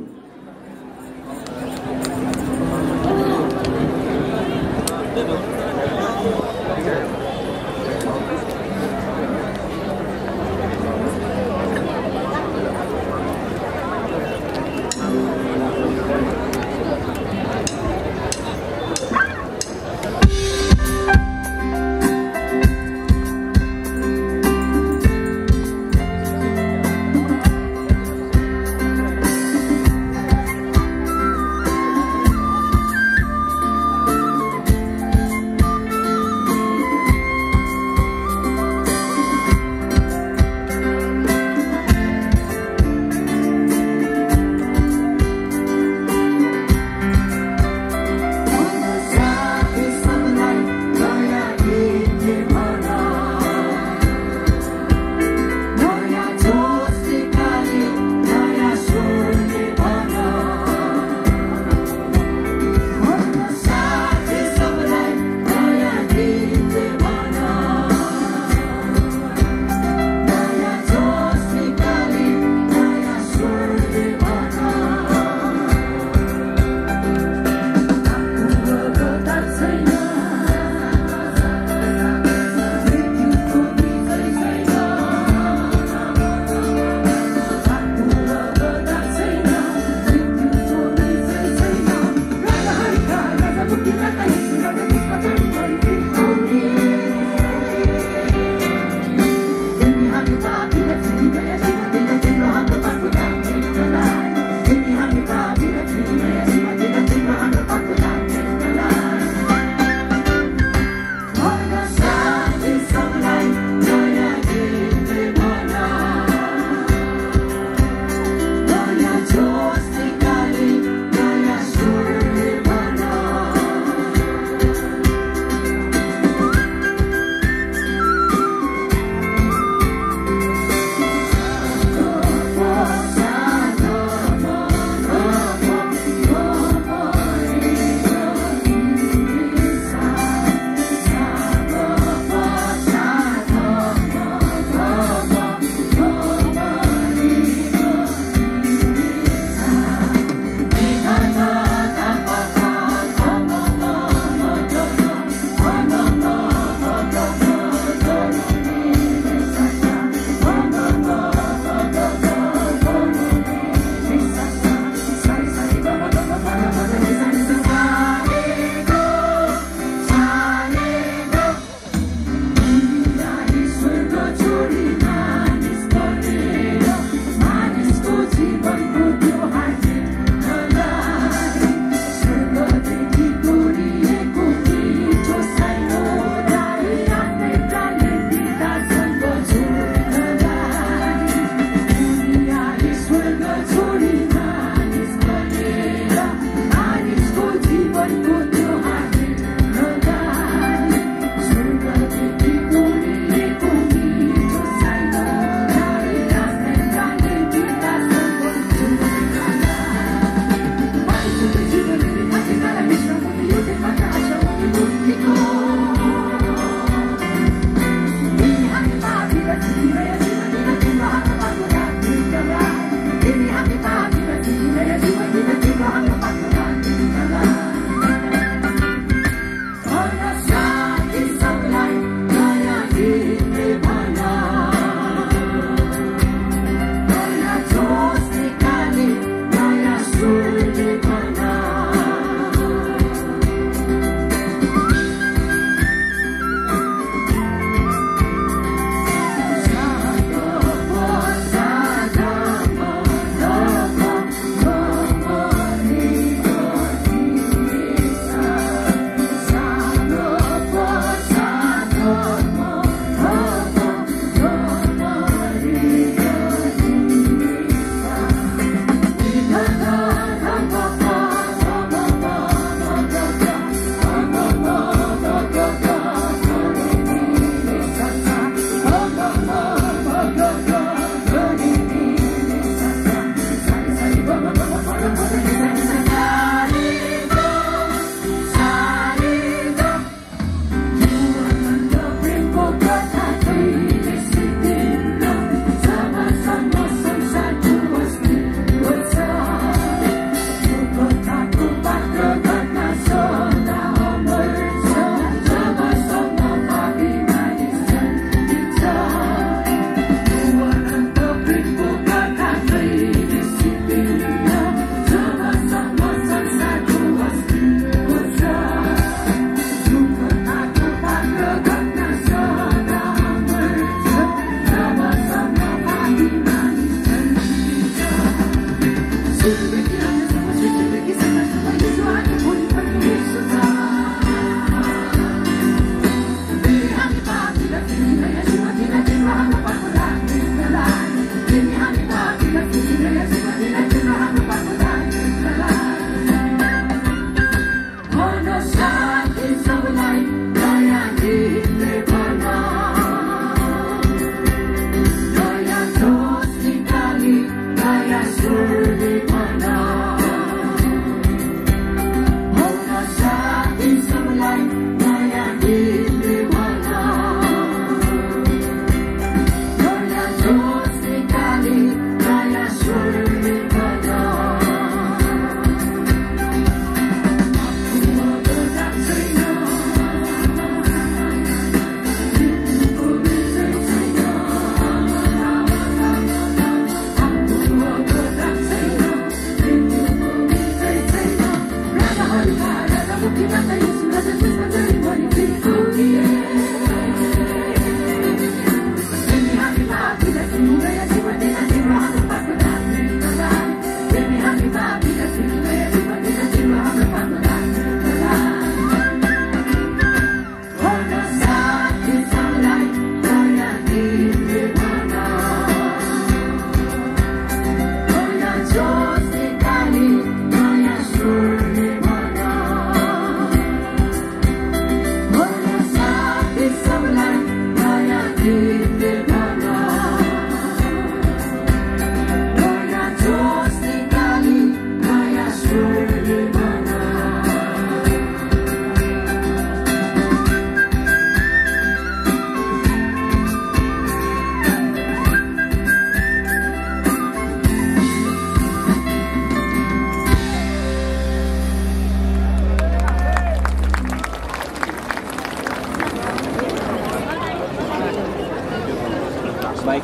हेलो,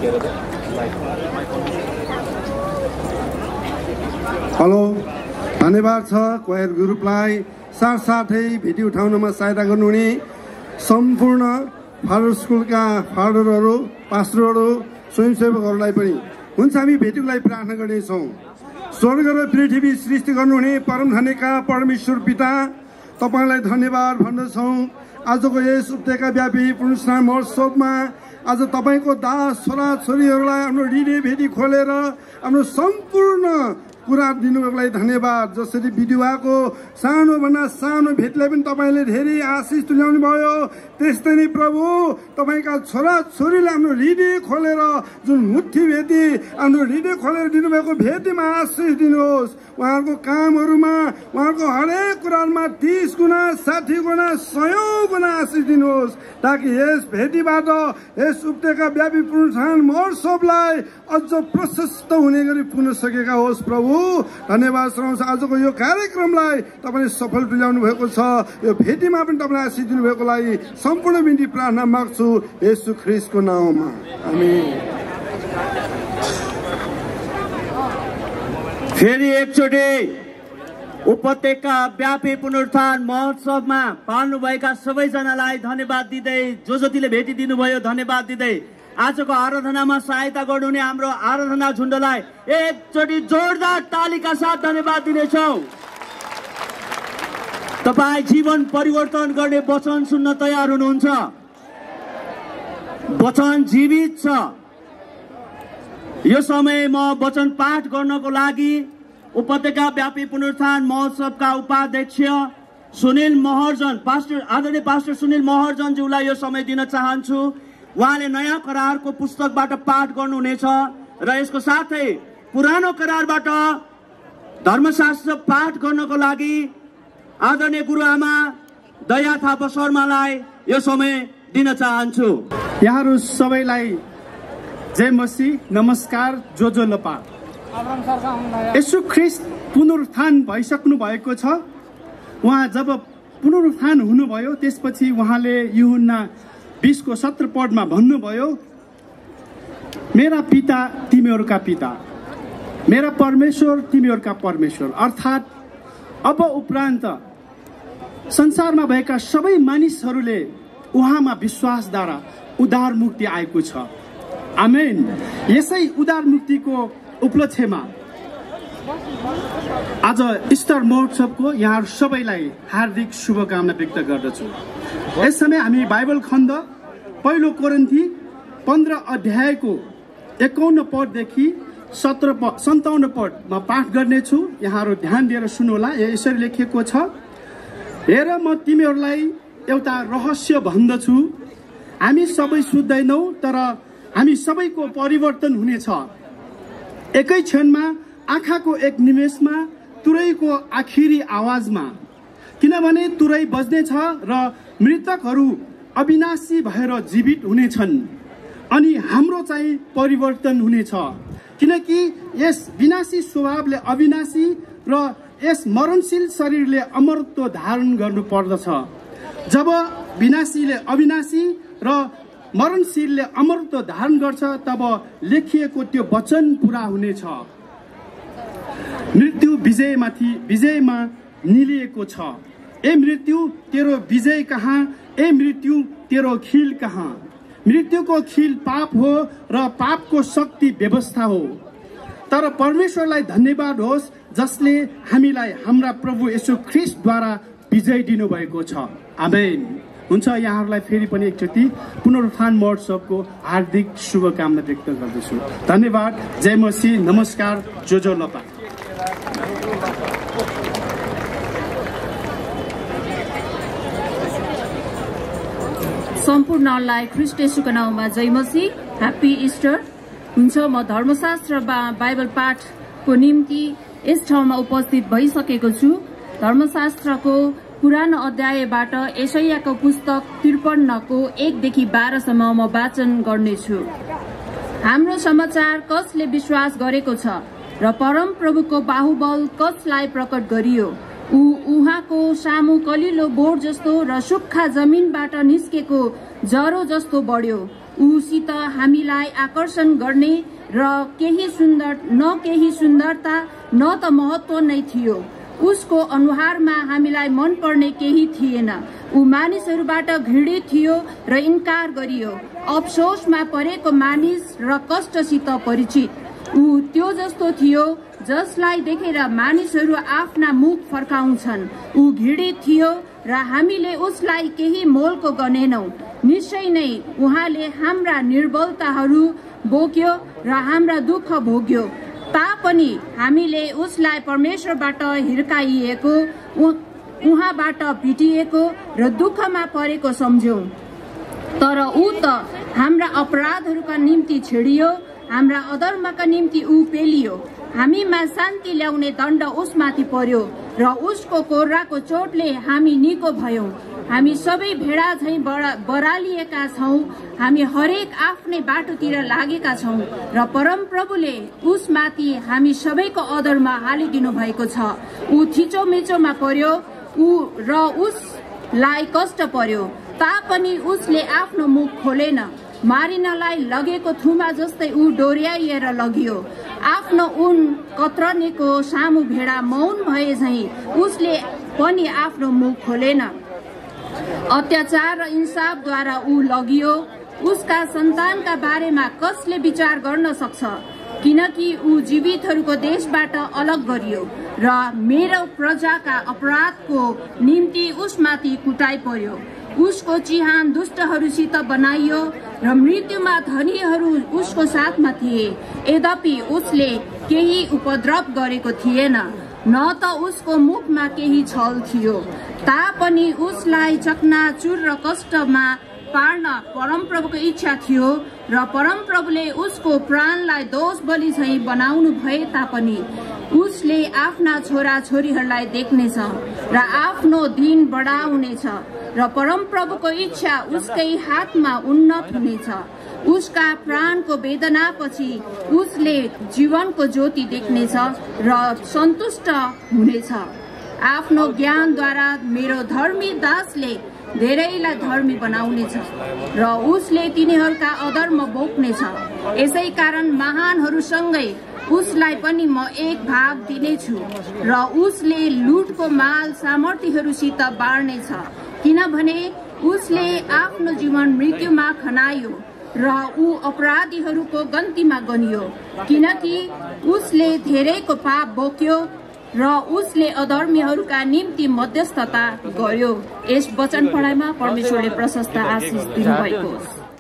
धन्यवाद छ क्वायर ग्रुपलाई साथसाथै भेटी उठाउनमा सहायता गर्नुहुने सम्पूर्ण फादर स्कुलका फादरहरू, पास्टरहरू, स्वयंसेवकहरूलाई पनि। हुन्छ, हामी भेटीको लागि प्रार्थना गर्नेछौँ। स्वर्ग र पृथ्वी सृष्टि गर्नुहुने परमधन्यका परमेश्वर पिता, तपाईँलाई धन्यवाद भन्दछौँ। आजको यस उपत्यकाव्यापी पुनरुत्थान महोत्सवमा आज तपाईँको दास छोराछोरीहरूलाई आफ्नो हृदय भेटी खोलेर आफ्नो सम्पूर्ण कुरा दिनुभएको लागि धन्यवाद। जसरी विधवाको सानोभन्दा सानो भेटलाई पनि तपाईँले धेरै आशिष तुल्याउनु भयो, त्यस्तै नै प्रभु तपाईँका छोराछोरीले आफ्नो हृदय खोलेर जुन मुठी भेटी आफ्नो हृदय खोलेर दिनुभएको भेटीमा आशिष दिनुहोस्। उहाँहरूको कामहरूमा, उहाँहरूको हरेक कुरामा 30 गुणा, 60 गुणा, 100 गुणा आशिष दिनुहोस्, ताकि यस भेटीबाट यस उपत्यकाव्यापी पुनरुत्थान महोत्सवलाई अझ प्रशस्त हुने गरी पुग्न सकेका होस्। प्रभु धन्यवाद सुनाउँछ। आजको यो कार्यक्रमलाई तपाईँले सफल तुल्याउनु भएको छ। यो भेटीमा पनि तपाईँले आशिष दिनुभएको लागि सम्पूर्ण बिन्ती प्रार्थना माग्छु येशू ख्रीष्टको नाममा, आमेन। फेरि एकचोटि उपत्यका व्यापी पुनरुत्थान महोत्सवमा पाल्नुभएका सबैजनालाई धन्यवाद दिँदै, जो जतिले भेटी दिनुभयो धन्यवाद दिँदै, आजको आराधनामा सहायता गर्नुहुने हाम्रो आराधना झुन्डलाई एकचोटि जोरदार तालीका साथ धन्यवाद दिनेछौँ। तपाईँ जीवन परिवर्तन गर्ने वचन सुन्न तयार हुनुहुन्छ? वचन जीवित छ। यो समय म वचन पाठ गर्नको लागि उपत्यका व्यापी पुनरुत्थान महोत्सवका उपाध्यक्ष सुनिल महर्जन, आदरणीय पास्टर सुनिल महर्जनज्यूलाई यो समय दिन चाहन्छु। उहाँले नयाँ करारको पुस्तकबाट पाठ गर्नुहुनेछ र यसको साथै पुरानो करारबाट धर्मशास्त्र पाठ गर्नको लागि आदरणीय गुरुआमा दया थापा शर्मालाई यो समय दिन चाहन्छु। यहाँहरू सबैलाई जय मसीह, नमस्कार, जो लपा। येशू ख्रीष्ट पुनरुत्थान भइसक्नु भएको छ। उहाँ जब पुनरुत्थान हुनुभयो त्यसपछि उहाँले यूहन्ना 20:17 पदमा भन्नुभयो, मेरा पिता तिमीहरूका पिता, मेरा परमेश्वर तिमीहरूका परमेश्वर। अर्थात् अब उपरान्त संसारमा भएका सबै मानिसहरूले उहाँमा विश्वासद्वारा उद्धार मुक्ति आएको छ। आमेन। यसै उद्धार मुक्तिको उपलक्ष्यमा आज इस्टर महोत्सवको यहाँहरू सबैलाई हार्दिक शुभकामना व्यक्त गर्दछु। यस समय हामी बाइबल खण्ड 1 कोरिन्थी 15 अध्यायको 51 पददेखि 57 पदमा पाठ गर्नेछु। यहाँहरू ध्यान दिएर सुन्नुहोला। यसरी लेखिएको छ, हेर म तिमीहरूलाई एउटा रहस्य भन्दछु, हामी सबै सुत्दैनौँ तर हामी सबैको परिवर्तन हुनेछ। एकै क्षणमा, आँखाको एक निमेषमा, तुरैको आखिरी आवाजमा। किनभने तुरै बज्नेछ र मृतकहरू अविनाशी भएर जीवित हुनेछन् अनि हाम्रो चाहिँ परिवर्तन हुनेछ। किनकि यस विनाशी स्वभावले अविनाशी र यस मरणशील शरीरले अमरत्व धारण गर्नु पर्दछ। जब विनाशीले अविनाशी र मरणशीलले अमरत्व धारण गर्छ तब लेखिएको त्यो वचन पुरा हुनेछ। मृत्यु विजयमाथि विजयमा निलिएको छ। ए मृत्यु तेरो विजय कहाँ? ए मृत्यु तेरो खिल कहाँ? मृत्युको खिल पाप हो र पापको शक्ति व्यवस्था हो। तर परमेश्वरलाई धन्यवाद होस् जसले हामीलाई हाम्रा प्रभु येशू ख्रीष्टद्वारा विजय दिनुभएको छ। आमेन। हुन्छ, यहाँहरूलाई फेरि पनि एकचोटि पुनरुत्थान महोत्सवको हार्दिक शुभकामना व्यक्त गर्दछु। धन्यवाद। जय मसीह, नमस्कार, जो लपा। सम्पूर्णलाई ख्रीष्ट येशूको नाममा जय मसीह, ह्याप्पी इस्टर। हुन्छ, म धर्मशास्त्र बाइबल पाठको निम्ति यस ठाउँमा उपस्थित भइसकेको छु। धर्मशास्त्रको पुरानो अध्यायबाट यशायाको पुस्तक 53को 1देखि 12सम्म म वाचन गर्नेछु। हाम्रो समाचार कसले विश्वास गरेको छ र परम प्रभुको बाहुबल कसलाई प्रकट गरियो? उहाँको सामु कलिलो बोर्ड जस्तो र सुक्खा जमिनबाट निस्केको जरो जस्तो बढ्यो। उसित हामीलाई आकर्षण गर्ने र केही सुन्दरता न त महत्त्व नै थियो। उसको अनुहारमा हामीलाई मन पर्ने केही थिएन। ऊ मानिसहरूबाट घृणित थियो र इन्कार गरियो, अफसोसमा परेको मानिस र कष्टसित परिचित। ऊ त्यो जस्तो थियो जसलाई देखेर मानिसहरू आफ्ना मुख फर्काउँछन्। ऊ घृणित थियो र हामीले उसलाई केही मोलको गनेनौं। निश्चय नै उहाँले हाम्रा निर्बलताहरू बोक्यो र हाम्रा दुःख भोग्यो। तापनि हामीले उसलाई परमेश्वरबाट हिर्काइएको, उहाँबाट पिटिएको र दुःखमा परेको सम्झ्यौं। तर ऊ त हाम्रा अपराधहरूका निम्ति छेडियो, हाम्रा अधर्मका निम्ति ऊ पेलियो। हामीमा शान्ति ल्याउने दण्ड उसमाथि पर्यो र उसको कोर्राको चोटले हामी निको भयौं। हामी सबै भेडा झैं बरालिएका छौं। हामी हरेक आफ्नै बाटोतिर लागेका छौं र परमप्रभुले उसमाथि हामी सबैको अधरमा हालिदिनु भएको छ। ऊ थिचोमिचोमा पर्यो र उसलाई कष्ट पर्यो, तापनि उसले आफ्नो मुख खोलेन। मारिनलाई लगेको थुमा जस्तै ऊ डोर्याइएर लगियो। आफ्नो ऊन कत्रनेको सामु भेडा मौन भए झैं उसले पनि आफ्नो मुख खोलेन। अत्याचार र इन्साफद्वारा ऊ लगियो। उसका सन्तानका बारेमा कसले विचार गर्न सक्छ? किनकि ऊ जीवितहरूको देशबाट अलग गरियो र मेरो प्रजाका अपराधको निम्ति उसमाथि कुटाइ पर्यो। उसको चिहान दुष्टहरूसित बनाइयो र मृत्युमा धनीहरू उसको साथमा थिए। यद्यपि उसले केही उपद्रव गरेको थिएन, न त उसको मुखमा केही छल थियो। तापनि उसलाई चकनाचुर र कष्टमा पार्न परमप्रभुको इच्छा थियो र परमप्रभुले उसको प्राणलाई दोष बलि झैं बनाउनु भए तापनि उसले आफ्ना छोरा छोरीहरूलाई देख्नेछ र आफ्नो दिन बढाउनेछ र परमप्रभुको इच्छा उसकै हातमा उन्नत हुनेछ। उसका प्राणको वेदनापछि उसले जीवनको ज्योति देख्नेछ र सन्तुष्ट हुनेछ। आफ्नो ज्ञानद्वारा मेरो धर्मी दासले धेरैलाई धर्मी बनाउनेछ र उसले तिनीहरूका अधर्म बोक्नेछ। यसै कारण महानहरूसँगै उसलाई पनि म एक भाग दिनेछु र उसले लुटको माल सामर्थीहरूसित बाँड्नेछ, किनभने उसले आफ्नो जीवन मृत्युमा खनायो र ऊ अपराधीहरूको गन्तीमा गनियो। किनकि उसले धेरैको पाप बोक्यो र उसले अधर्मीहरूका निम्ति मध्यस्थता गर्यो। यस वचन पढाइमा परमेश्वरले प्रशस्त आशिष दिनुभएको होस्।